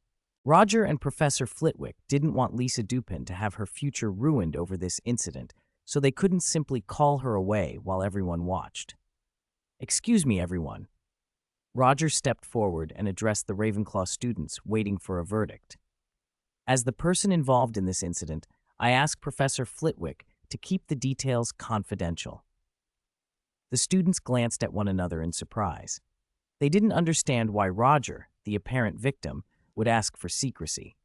Roger and Professor Flitwick didn't want Lisa Dupin to have her future ruined over this incident, so they couldn't simply call her away while everyone watched. "Excuse me, everyone." Roger stepped forward and addressed the Ravenclaw students waiting for a verdict. "As the person involved in this incident, I ask Professor Flitwick to keep the details confidential." The students glanced at one another in surprise. They didn't understand why Roger, the apparent victim, would ask for secrecy.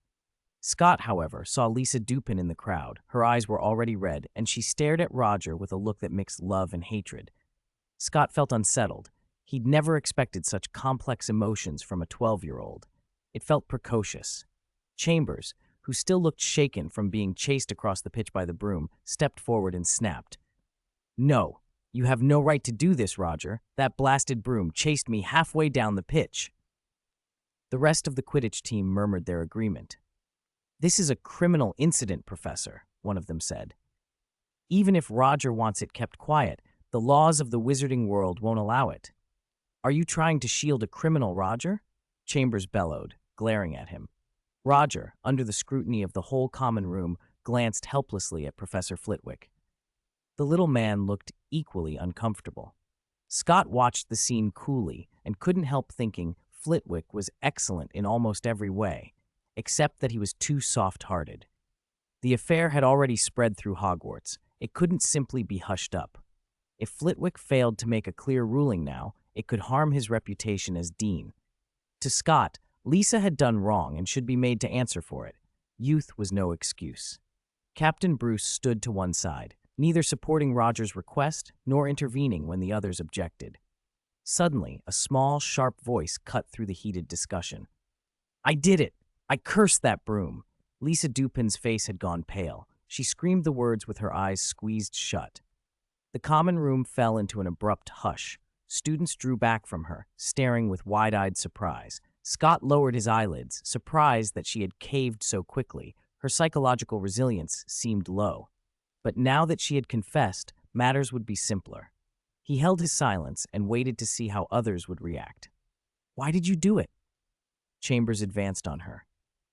Scott, however, saw Lisa Dupin in the crowd. Her eyes were already red, and she stared at Roger with a look that mixed love and hatred. Scott felt unsettled. He'd never expected such complex emotions from a 12-year-old. It felt precocious. Chambers, who still looked shaken from being chased across the pitch by the broom, stepped forward and snapped. "No, you have no right to do this, Roger. That blasted broom chased me halfway down the pitch." The rest of the Quidditch team murmured their agreement. "This is a criminal incident, Professor," one of them said. "Even if Roger wants it kept quiet, the laws of the wizarding world won't allow it." "Are you trying to shield a criminal, Roger?" Chambers bellowed, glaring at him. Roger, under the scrutiny of the whole common room, glanced helplessly at Professor Flitwick. The little man looked equally uncomfortable. Scott watched the scene coolly and couldn't help thinking Flitwick was excellent in almost every way, except that he was too soft-hearted. The affair had already spread through Hogwarts. It couldn't simply be hushed up. If Flitwick failed to make a clear ruling now, it could harm his reputation as dean. To Scott, Lisa had done wrong and should be made to answer for it. Youth was no excuse. Captain Bruce stood to one side, neither supporting Roger's request nor intervening when the others objected. Suddenly, a small, sharp voice cut through the heated discussion. "I did it! I cursed that broom!" Lisa Dupin's face had gone pale. She screamed the words with her eyes squeezed shut. The common room fell into an abrupt hush. Students drew back from her, staring with wide-eyed surprise. Scott lowered his eyelids, surprised that she had caved so quickly. Her psychological resilience seemed low. But now that she had confessed, matters would be simpler. He held his silence and waited to see how others would react. "Why did you do it?" Chambers advanced on her.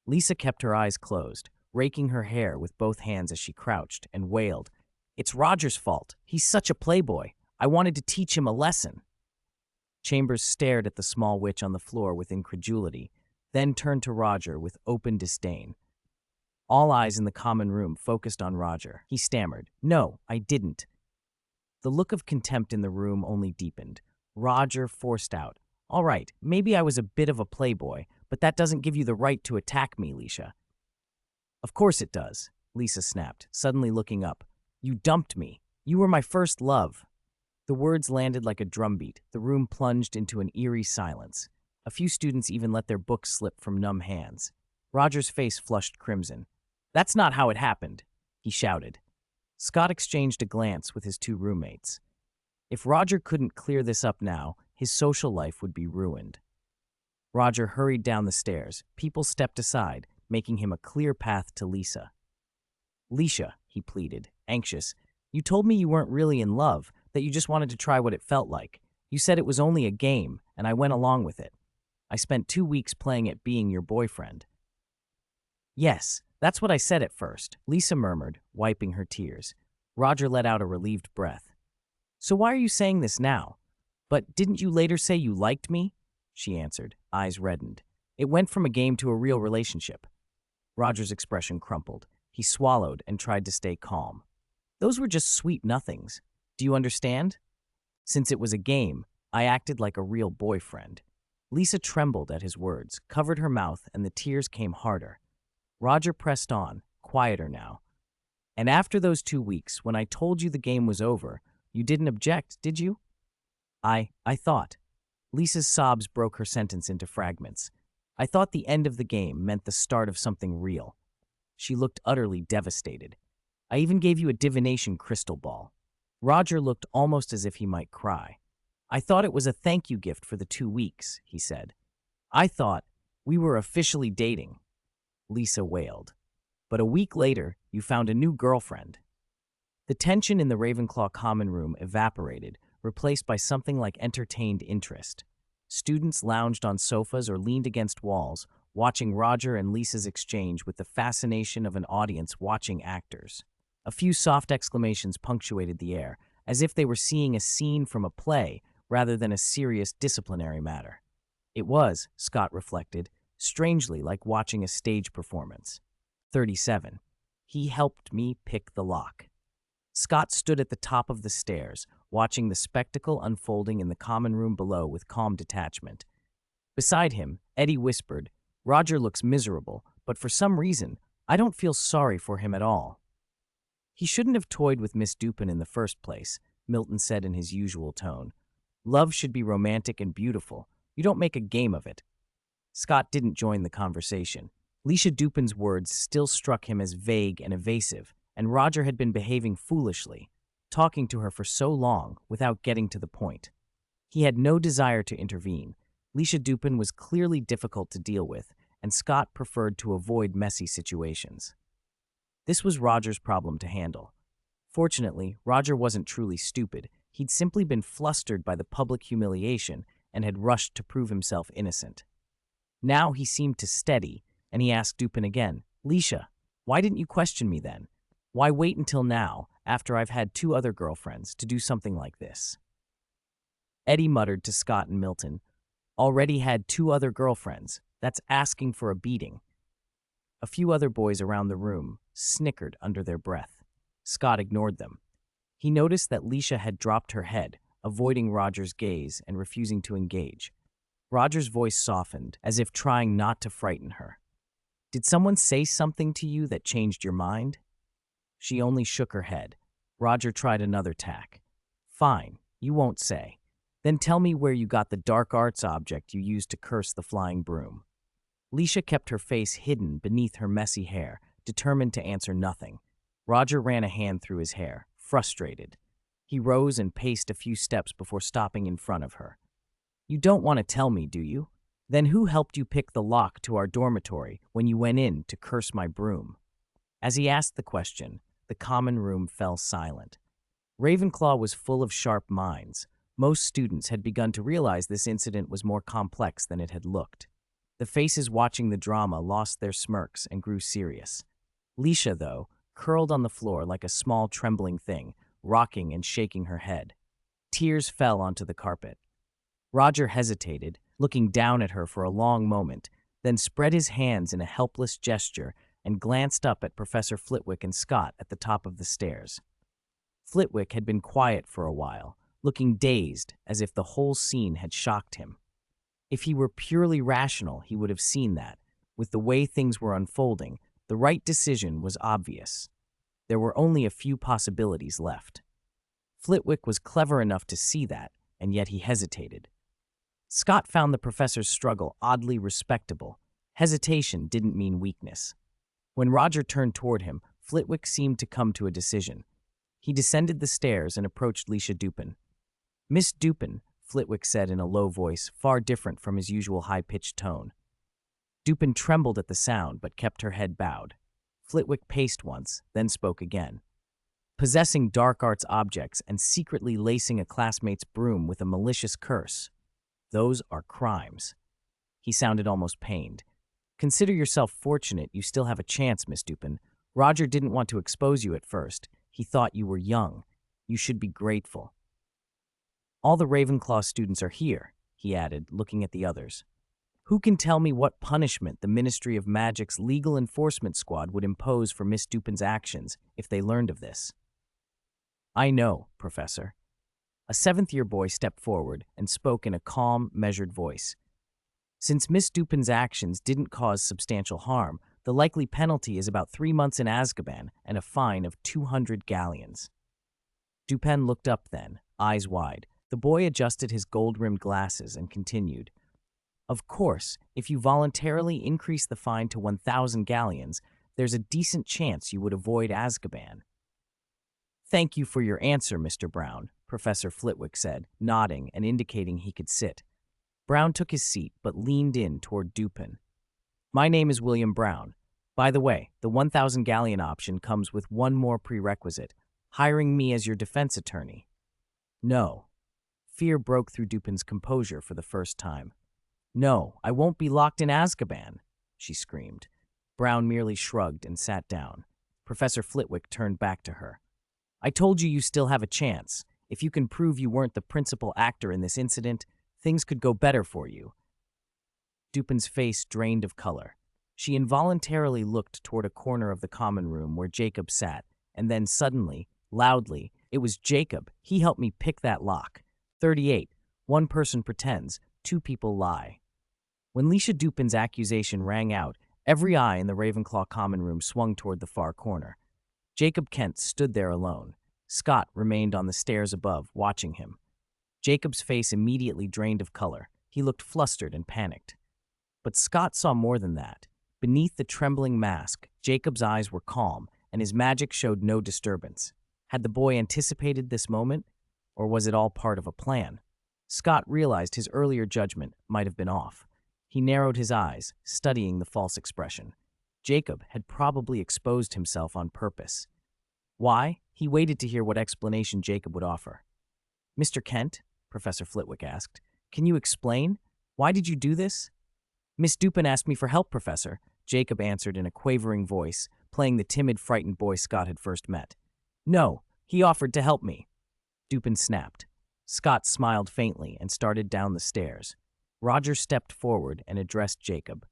Lisa kept her eyes closed, raking her hair with both hands as she crouched, and wailed, "It's Roger's fault. He's such a playboy. I wanted to teach him a lesson." Chambers stared at the small witch on the floor with incredulity, then turned to Roger with open disdain. All eyes in the common room focused on Roger. He stammered, "No, I didn't." The look of contempt in the room only deepened. Roger forced out, "All right, maybe I was a bit of a playboy, but that doesn't give you the right to attack me, Lisa." "Of course it does," Lisa snapped, suddenly looking up. "You dumped me. You were my first love." The words landed like a drumbeat. The room plunged into an eerie silence. A few students even let their books slip from numb hands. Roger's face flushed crimson. "That's not how it happened," he shouted. Scott exchanged a glance with his two roommates. If Roger couldn't clear this up now, his social life would be ruined. Roger hurried down the stairs. People stepped aside, making him a clear path to Lisa. "Lisa," he pleaded, anxious, "you told me you weren't really in love, that you just wanted to try what it felt like. You said it was only a game, and I went along with it." I spent 2 weeks playing at being your boyfriend. Yes, that's what I said at first, Lisa murmured, wiping her tears. Roger let out a relieved breath. So why are you saying this now? But didn't you later say you liked me? She answered, eyes reddened. It went from a game to a real relationship. Roger's expression crumpled. He swallowed and tried to stay calm. Those were just sweet nothings. Do you understand? Since it was a game, I acted like a real boyfriend. Lisa trembled at his words, covered her mouth, and the tears came harder. Roger pressed on, quieter now. And after those 2 weeks, when I told you the game was over, you didn't object, did you? I thought. Lisa's sobs broke her sentence into fragments. I thought the end of the game meant the start of something real. She looked utterly devastated. I even gave you a divination crystal ball. Roger looked almost as if he might cry. I thought it was a thank you gift for the 2 weeks, he said. I thought we were officially dating. Lisa wailed. But a week later, you found a new girlfriend. The tension in the Ravenclaw common room evaporated, replaced by something like entertained interest. Students lounged on sofas or leaned against walls, watching Roger and Lisa's exchange with the fascination of an audience watching actors. A few soft exclamations punctuated the air, as if they were seeing a scene from a play rather than a serious disciplinary matter. It was, Scott reflected, strangely like watching a stage performance. 37. He helped me pick the lock. Scott stood at the top of the stairs, watching the spectacle unfolding in the common room below with calm detachment. Beside him, Eddie whispered, Roger looks miserable, but for some reason, I don't feel sorry for him at all. He shouldn't have toyed with Miss Dupin in the first place, Milton said in his usual tone. Love should be romantic and beautiful. You don't make a game of it. Scott didn't join the conversation. Leisha Dupin's words still struck him as vague and evasive, and Roger had been behaving foolishly, talking to her for so long without getting to the point. He had no desire to intervene. Leisha Dupin was clearly difficult to deal with, and Scott preferred to avoid messy situations. This was Roger's problem to handle. Fortunately, Roger wasn't truly stupid. He'd simply been flustered by the public humiliation and had rushed to prove himself innocent. Now he seemed to steady, and he asked Dupin again, Leisha, why didn't you question me then? Why wait until now, after I've had 2 other girlfriends, to do something like this? Eddie muttered to Scott and Milton, already had 2 other girlfriends. That's asking for a beating. A few other boys around the room snickered under their breath. Scott ignored them. He noticed that Leisha had dropped her head, avoiding Roger's gaze and refusing to engage. Roger's voice softened, as if trying not to frighten her. Did someone say something to you that changed your mind? She only shook her head. Roger tried another tack. Fine, you won't say. Then tell me where you got the dark arts object you used to curse the flying broom. Leisha kept her face hidden beneath her messy hair, determined to answer nothing. Roger ran a hand through his hair, frustrated. He rose and paced a few steps before stopping in front of her. You don't want to tell me, do you? Then who helped you pick the lock to our dormitory when you went in to curse my broom? As he asked the question, the common room fell silent. Ravenclaw was full of sharp minds. Most students had begun to realize this incident was more complex than it had looked. The faces watching the drama lost their smirks and grew serious. Leisha, though, curled on the floor like a small trembling thing, rocking and shaking her head. Tears fell onto the carpet. Roger hesitated, looking down at her for a long moment, then spread his hands in a helpless gesture and glanced up at Professor Flitwick and Scott at the top of the stairs. Flitwick had been quiet for a while, looking dazed as if the whole scene had shocked him. If he were purely rational, he would have seen that, with the way things were unfolding, the right decision was obvious. There were only a few possibilities left. Flitwick was clever enough to see that, and yet he hesitated. Scott found the professor's struggle oddly respectable. Hesitation didn't mean weakness. When Roger turned toward him, Flitwick seemed to come to a decision. He descended the stairs and approached Leisha Dupin. Miss Dupin, Flitwick said in a low voice, far different from his usual high-pitched tone. Dupin trembled at the sound, but kept her head bowed. Flitwick paced once, then spoke again. Possessing dark arts objects and secretly lacing a classmate's broom with a malicious curse. Those are crimes. He sounded almost pained. Consider yourself fortunate you still have a chance, Miss Dupin. Roger didn't want to expose you at first. He thought you were young. You should be grateful. All the Ravenclaw students are here, he added, looking at the others. Who can tell me what punishment the Ministry of Magic's legal enforcement squad would impose for Miss Dupin's actions if they learned of this? I know, Professor. A seventh-year boy stepped forward and spoke in a calm, measured voice. Since Miss Dupin's actions didn't cause substantial harm, the likely penalty is about 3 months in Azkaban and a fine of 200 galleons. Dupin looked up then, eyes wide. The boy adjusted his gold-rimmed glasses and continued. Of course, if you voluntarily increase the fine to 1,000 galleons, there's a decent chance you would avoid Azkaban. Thank you for your answer, Mr. Brown, Professor Flitwick said, nodding and indicating he could sit. Brown took his seat but leaned in toward Dupin. My name is William Brown. By the way, the 1,000 galleon option comes with one more prerequisite, hiring me as your defense attorney. No. Fear broke through Dupin's composure for the first time. No, I won't be locked in Azkaban, she screamed. Brown merely shrugged and sat down. Professor Flitwick turned back to her. I told you still have a chance. If you can prove you weren't the principal actor in this incident, things could go better for you. Dupin's face drained of color. She involuntarily looked toward a corner of the common room where Jacob sat, and then suddenly, loudly, it was Jacob. He helped me pick that lock. 38. One person pretends, 2 people lie. When Leisha Dupin's accusation rang out, every eye in the Ravenclaw common room swung toward the far corner. Jacob Kent stood there alone. Scott remained on the stairs above, watching him. Jacob's face immediately drained of color. He looked flustered and panicked. But Scott saw more than that. Beneath the trembling mask, Jacob's eyes were calm, and his magic showed no disturbance. Had the boy anticipated this moment, or was it all part of a plan? Scott realized his earlier judgment might have been off. He narrowed his eyes, studying the false expression. Jacob had probably exposed himself on purpose. Why? He waited to hear what explanation Jacob would offer. Mr. Kent, Professor Flitwick asked, can you explain? Why did you do this? Miss Dupin asked me for help, Professor, Jacob answered in a quavering voice, playing the timid, frightened boy Scott had first met. No, he offered to help me. Dupin snapped. Scott smiled faintly and started down the stairs. Roger stepped forward and addressed Jacob.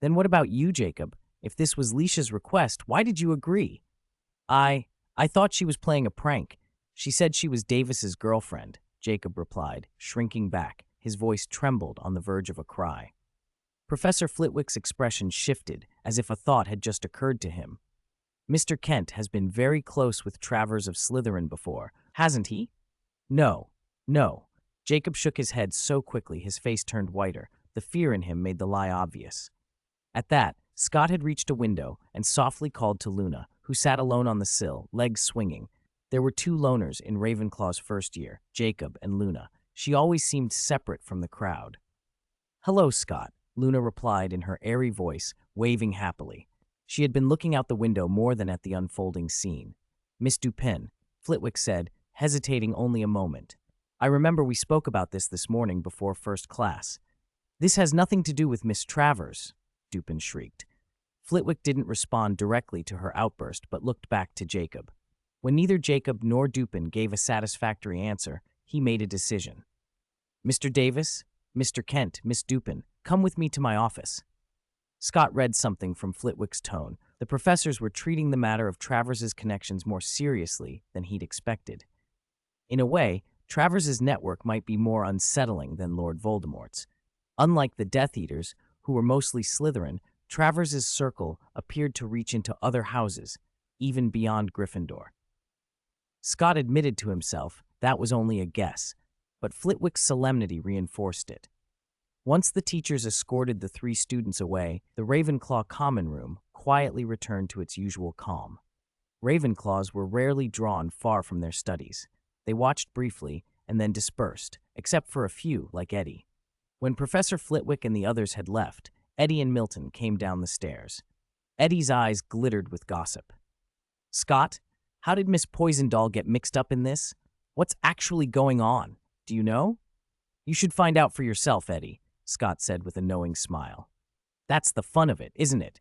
Then what about you, Jacob? If this was Leisha's request, why did you agree? I thought she was playing a prank. She said she was Davis's girlfriend, Jacob replied, shrinking back. His voice trembled on the verge of a cry. Professor Flitwick's expression shifted, as if a thought had just occurred to him. Mr. Kent has been very close with Travers of Slytherin before, hasn't he? No. Jacob shook his head so quickly his face turned whiter. The fear in him made the lie obvious. At that, Scott had reached a window and softly called to Luna, who sat alone on the sill, legs swinging. There were 2 loners in Ravenclaw's first year, Jacob and Luna. She always seemed separate from the crowd. Hello, Scott, Luna replied in her airy voice, waving happily. She had been looking out the window more than at the unfolding scene. Miss Dupin, Flitwick said, hesitating only a moment. I remember we spoke about this morning before first class. This has nothing to do with Miss Travers, Dupin shrieked. Flitwick didn't respond directly to her outburst, but looked back to Jacob. When neither Jacob nor Dupin gave a satisfactory answer, he made a decision. Mr. Davis, Mr. Kent, Miss Dupin, come with me to my office. Scott read something from Flitwick's tone. The professors were treating the matter of Travers's connections more seriously than he'd expected. In a way, Travers's network might be more unsettling than Lord Voldemort's. Unlike the Death Eaters, who were mostly Slytherin, Travers's circle appeared to reach into other houses, even beyond Gryffindor. Scott admitted to himself that was only a guess, but Flitwick's solemnity reinforced it. Once the teachers escorted the 3 students away, the Ravenclaw common room quietly returned to its usual calm. Ravenclaws were rarely drawn far from their studies. They watched briefly and then dispersed, except for a few, like Eddie. When Professor Flitwick and the others had left, Eddie and Milton came down the stairs. Eddie's eyes glittered with gossip. Scott, how did Miss Poisondoll get mixed up in this? What's actually going on? Do you know? You should find out for yourself, Eddie. Scott said with a knowing smile. That's the fun of it, isn't it?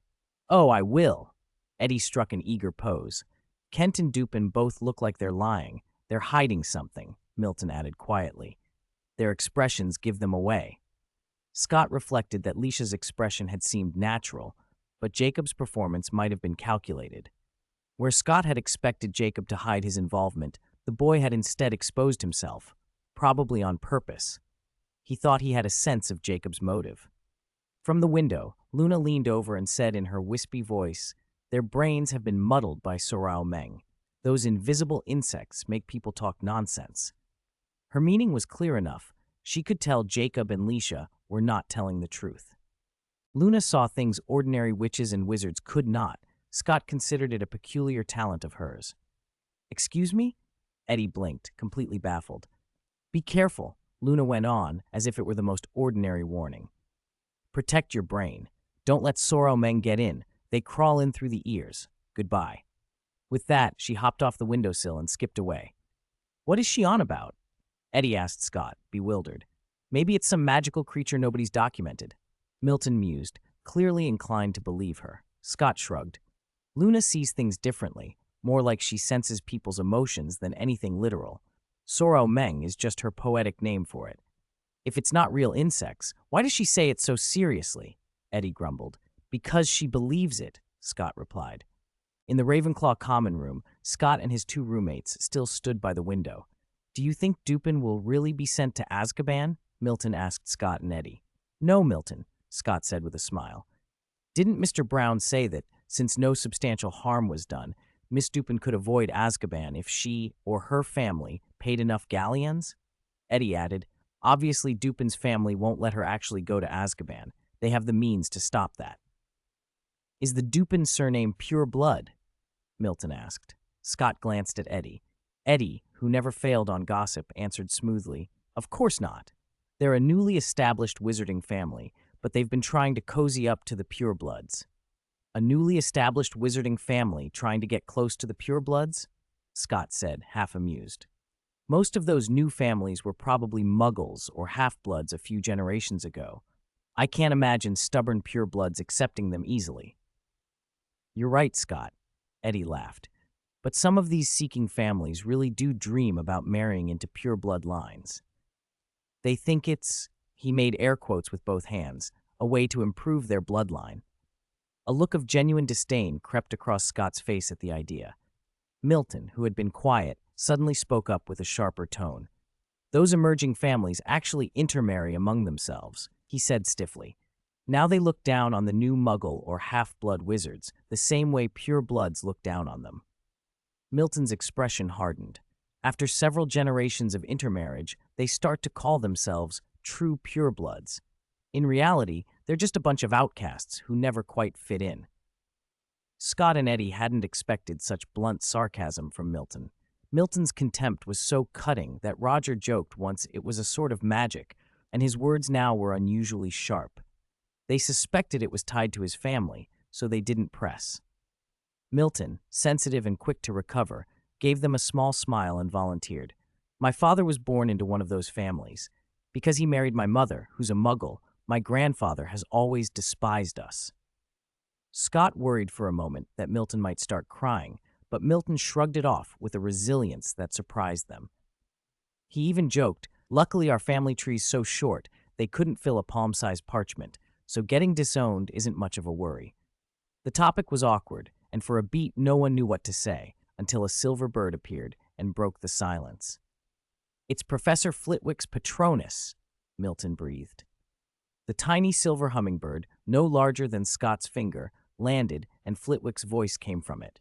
Oh, I will. Eddie struck an eager pose. Kent and Dupin both look like they're lying. They're hiding something, Milton added quietly. Their expressions give them away. Scott reflected that Leisha's expression had seemed natural, but Jacob's performance might have been calculated. Where Scott had expected Jacob to hide his involvement, the boy had instead exposed himself, probably on purpose. He thought he had a sense of Jacob's motive. From the window, Luna leaned over and said in her wispy voice, "Their brains have been muddled by Sorao Meng. Those invisible insects make people talk nonsense." Her meaning was clear enough. She could tell Jacob and Leisha were not telling the truth. Luna saw things ordinary witches and wizards could not. Scott considered it a peculiar talent of hers. "Excuse me?" Eddie blinked, completely baffled. "Be careful," Luna went on, as if it were the most ordinary warning. "Protect your brain. Don't let Sorao Meng get in. They crawl in through the ears. Goodbye." With that, she hopped off the windowsill and skipped away. "What is she on about?" Eddie asked Scott, bewildered. "Maybe it's some magical creature nobody's documented." Milton mused, clearly inclined to believe her. Scott shrugged. "Luna sees things differently, more like she senses people's emotions than anything literal. Sorao Meng is just her poetic name for it. If it's not real insects, why does she say it so seriously?" Eddie grumbled. "Because she believes it," Scott replied. In the Ravenclaw common room, Scott and his two roommates still stood by the window. "Do you think Dupin will really be sent to Azkaban?" Milton asked Scott and Eddie. "No, Milton," Scott said with a smile. "Didn't Mr. Brown say that, since no substantial harm was done, Miss Dupin could avoid Azkaban if she or her family paid enough galleons?" Eddie added, "Obviously Dupin's family won't let her actually go to Azkaban. They have the means to stop that." "Is the Dupin surname pure blood?" Milton asked. Scott glanced at Eddie. Eddie, who never failed on gossip, answered smoothly, "Of course not. They're a newly established wizarding family, but they've been trying to cozy up to the purebloods." "A newly established wizarding family trying to get close to the purebloods?" Scott said, half amused. "Most of those new families were probably muggles or half-bloods a few generations ago. I can't imagine stubborn purebloods accepting them easily." "You're right, Scott," Eddie laughed. "But some of these seeking families really do dream about marrying into pureblood lines. They think it's," he made air quotes with both hands, "a way to improve their bloodline." A look of genuine disdain crept across Scott's face at the idea. Milton, who had been quiet, suddenly spoke up with a sharper tone. "Those emerging families actually intermarry among themselves," he said stiffly. "Now they look down on the new Muggle or half-blood wizards, the same way purebloods look down on them." Milton's expression hardened. After several generations of intermarriage, they start to call themselves true purebloods. In reality, they're just a bunch of outcasts who never quite fit in. Scott and Eddie hadn't expected such blunt sarcasm from Milton. Milton's contempt was so cutting that Roger joked once it was a sort of magic, and his words now were unusually sharp. They suspected it was tied to his family, so they didn't press. Milton, sensitive and quick to recover, gave them a small smile and volunteered. "My father was born into one of those families. Because he married my mother, who's a Muggle, my grandfather has always despised us." Scott worried for a moment that Milton might start crying, but Milton shrugged it off with a resilience that surprised them. He even joked, "Luckily our family tree's so short, they couldn't fill a palm-sized parchment, so getting disowned isn't much of a worry." The topic was awkward, and for a beat no one knew what to say, until a silver bird appeared and broke the silence. "It's Professor Flitwick's Patronus," Milton breathed. The tiny silver hummingbird, no larger than Scott's finger, landed, and Flitwick's voice came from it.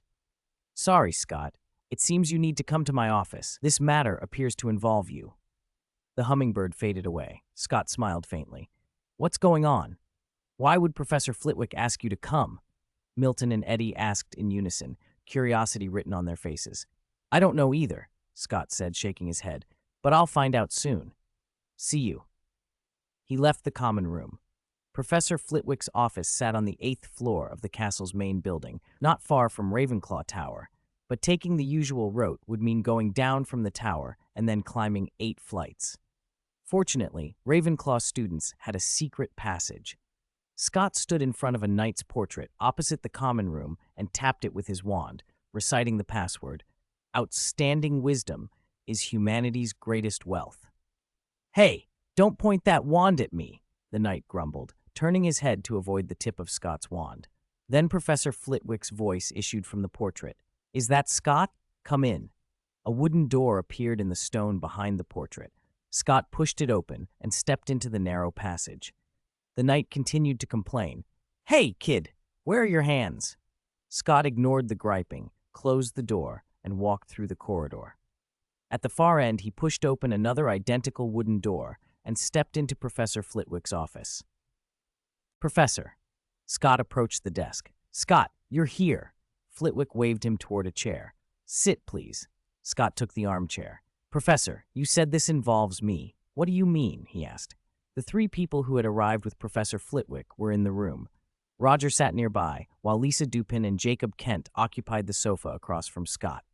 "Sorry, Scott. It seems you need to come to my office. This matter appears to involve you." The hummingbird faded away. Scott smiled faintly. "What's going on? Why would Professor Flitwick ask you to come?" Milton and Eddie asked in unison, curiosity written on their faces. "I don't know either," Scott said, shaking his head, "but I'll find out soon. See you." He left the common room. Professor Flitwick's office sat on the 8th floor of the castle's main building, not far from Ravenclaw Tower, but taking the usual route would mean going down from the tower and then climbing 8 flights. Fortunately, Ravenclaw students had a secret passage. Scott stood in front of a knight's portrait opposite the common room and tapped it with his wand, reciting the password, "Outstanding wisdom is humanity's greatest wealth." "Hey, don't point that wand at me," the knight grumbled, turning his head to avoid the tip of Scott's wand. Then Professor Flitwick's voice issued from the portrait. "Is that Scott? Come in." A wooden door appeared in the stone behind the portrait. Scott pushed it open and stepped into the narrow passage. The knight continued to complain. "Hey, kid, where are your hands?" Scott ignored the griping, closed the door, and walked through the corridor. At the far end, he pushed open another identical wooden door and stepped into Professor Flitwick's office. "Professor." Scott approached the desk. "Scott, you're here." Flitwick waved him toward a chair. "Sit, please." Scott took the armchair. "Professor, you said this involves me. What do you mean?" he asked. The three people who had arrived with Professor Flitwick were in the room. Roger sat nearby, while Lisa Dupin and Jacob Kent occupied the sofa across from Scott.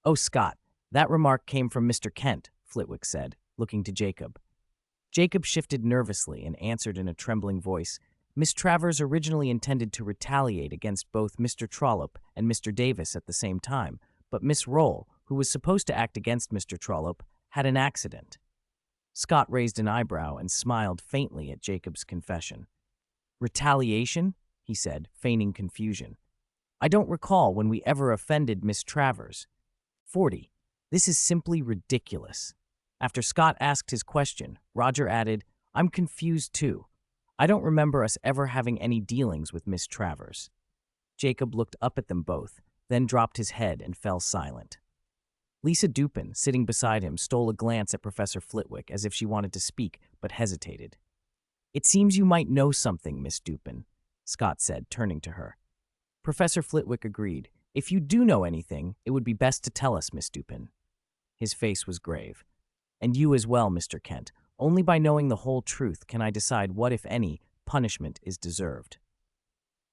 "Oh, Scott, that remark came from Mr. Kent," Flitwick said, looking to Jacob. Jacob shifted nervously and answered in a trembling voice, "Miss Travers originally intended to retaliate against both Mr. Trollope and Mr. Davis at the same time, but Miss Roll, who was supposed to act against Mr. Trollope, had an accident." Scott raised an eyebrow and smiled faintly at Jacob's confession. "Retaliation?" he said, feigning confusion. "I don't recall when we ever offended Miss Travers." 40. This is simply ridiculous. After Scott asked his question, Roger added, "I'm confused too. I don't remember us ever having any dealings with Miss Travers." Jacob looked up at them both, then dropped his head and fell silent. Lisa Dupin, sitting beside him, stole a glance at Professor Flitwick as if she wanted to speak, but hesitated. "It seems you might know something, Miss Dupin," Scott said, turning to her. Professor Flitwick agreed. "If you do know anything, it would be best to tell us, Miss Dupin." His face was grave. "And you as well, Mr. Kent. Only by knowing the whole truth can I decide what, if any, punishment is deserved."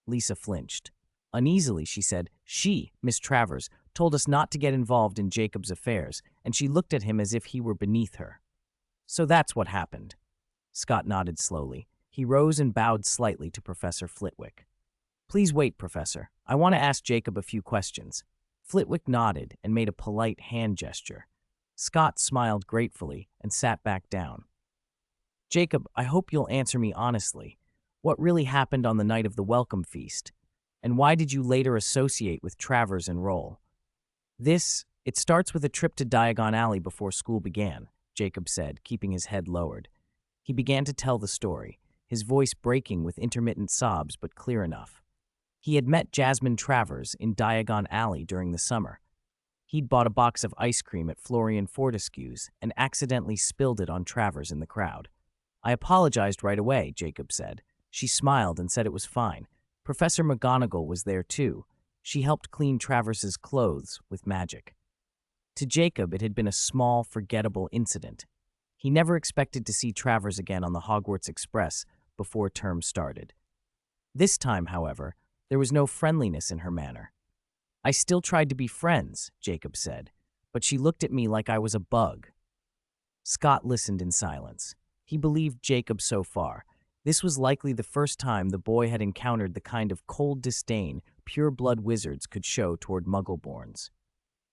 Lisa flinched. Uneasily, she said, "She, Miss Travers, told us not to get involved in Jacob's affairs, and she looked at him as if he were beneath her." "So that's what happened." Scott nodded slowly. He rose and bowed slightly to Professor Flitwick. "Please wait, Professor. I want to ask Jacob a few questions." Flitwick nodded and made a polite hand gesture. Scott smiled gratefully and sat back down. "Jacob, I hope you'll answer me honestly. What really happened on the night of the welcome feast? And why did you later associate with Travers and Roll?" It starts with a trip to Diagon Alley before school began," Jacob said, keeping his head lowered. He began to tell the story, his voice breaking with intermittent sobs but clear enough. He had met Jasmine Travers in Diagon Alley during the summer. He'd bought a box of ice cream at Florian Fortescue's and accidentally spilled it on Travers in the crowd. "I apologized right away," Jacob said. She smiled and said it was fine. Professor McGonagall was there too. She helped clean Travers's clothes with magic. To Jacob, it had been a small, forgettable incident. He never expected to see Travers again on the Hogwarts Express before term started. This time, however, there was no friendliness in her manner. "I still tried to be friends," Jacob said, "but she looked at me like I was a bug." Scott listened in silence. He believed Jacob so far. This was likely the first time the boy had encountered the kind of cold disdain pure-blood wizards could show toward Muggle-borns.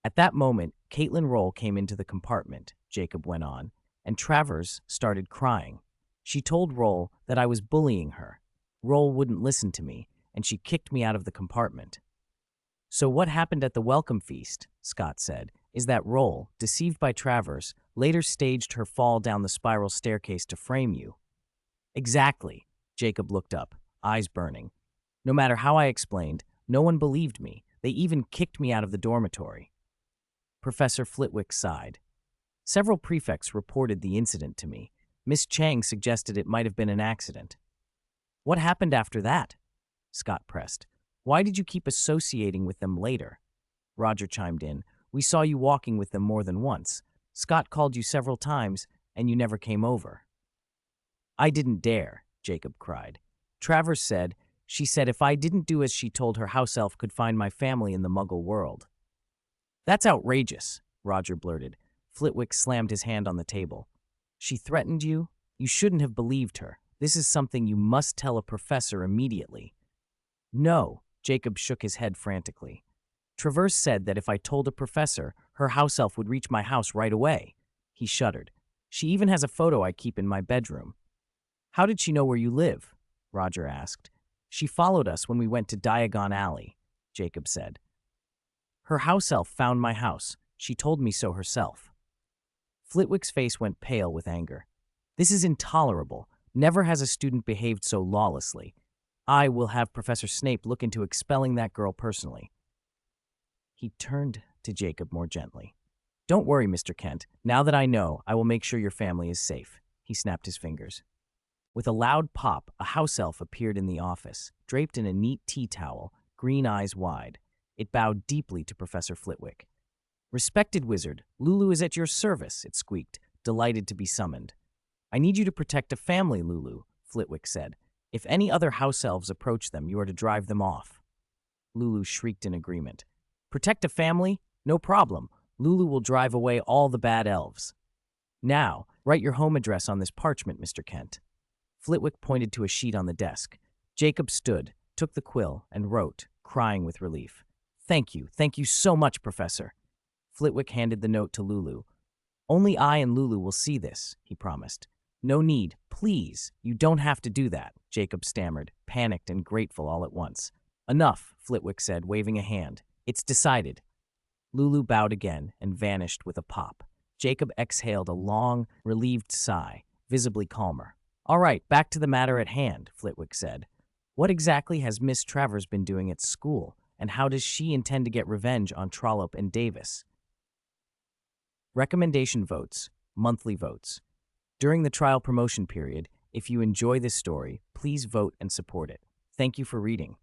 At that moment, Caitlin Roll came into the compartment, Jacob went on, and Travers started crying. She told Roll that I was bullying her. Roll wouldn't listen to me, and she kicked me out of the compartment. "So what happened at the welcome feast," Scott said, "is that Roll, deceived by Travers, later staged her fall down the spiral staircase to frame you." "Exactly." Jacob looked up, eyes burning. "No matter how I explained, no one believed me. They even kicked me out of the dormitory." Professor Flitwick sighed. "Several prefects reported the incident to me. Miss Chang suggested it might have been an accident." "What happened after that?" Scott pressed. "Why did you keep associating with them later?" Roger chimed in. "We saw you walking with them more than once. Scott called you several times, and you never came over." "I didn't dare," Jacob cried. "Travers said, she said if I didn't do as she told her house elf could find my family in the Muggle world." "That's outrageous," Roger blurted. Flitwick slammed his hand on the table. She threatened you? You shouldn't have believed her. This is something you must tell a professor immediately. No, Jacob shook his head frantically. Traverse said that if I told a professor, her house elf would reach my house right away. He shuddered. She even has a photo I keep in my bedroom. How did she know where you live? Roger asked. She followed us when we went to Diagon Alley, Jacob said. Her house elf found my house. She told me so herself. Flitwick's face went pale with anger. This is intolerable. Never has a student behaved so lawlessly. I will have Professor Snape look into expelling that girl personally. He turned to Jacob more gently. Don't worry, Mr. Kent. Now that I know, I will make sure your family is safe. He snapped his fingers. With a loud pop, a house elf appeared in the office, draped in a neat tea towel, green eyes wide. It bowed deeply to Professor Flitwick. Respected wizard, Lulu is at your service, it squeaked, delighted to be summoned. I need you to protect a family, Lulu, Flitwick said. If any other house elves approach them, you are to drive them off. Lulu shrieked in agreement. Protect a family? No problem. Lulu will drive away all the bad elves. Now, write your home address on this parchment, Mr. Kent. Flitwick pointed to a sheet on the desk. Jacob stood, took the quill, and wrote, crying with relief. Thank you so much, Professor. Flitwick handed the note to Lulu. Only I and Lulu will see this, he promised. No need, please, you don't have to do that, Jacob stammered, panicked and grateful all at once. Enough, Flitwick said, waving a hand. It's decided. Lulu bowed again and vanished with a pop. Jacob exhaled a long, relieved sigh, visibly calmer. All right, back to the matter at hand, Flitwick said. What exactly has Miss Travers been doing at school, and how does she intend to get revenge on Trollope and Davis? Recommendation votes, monthly votes. During the trial promotion period, if you enjoy this story, please vote and support it. Thank you for reading.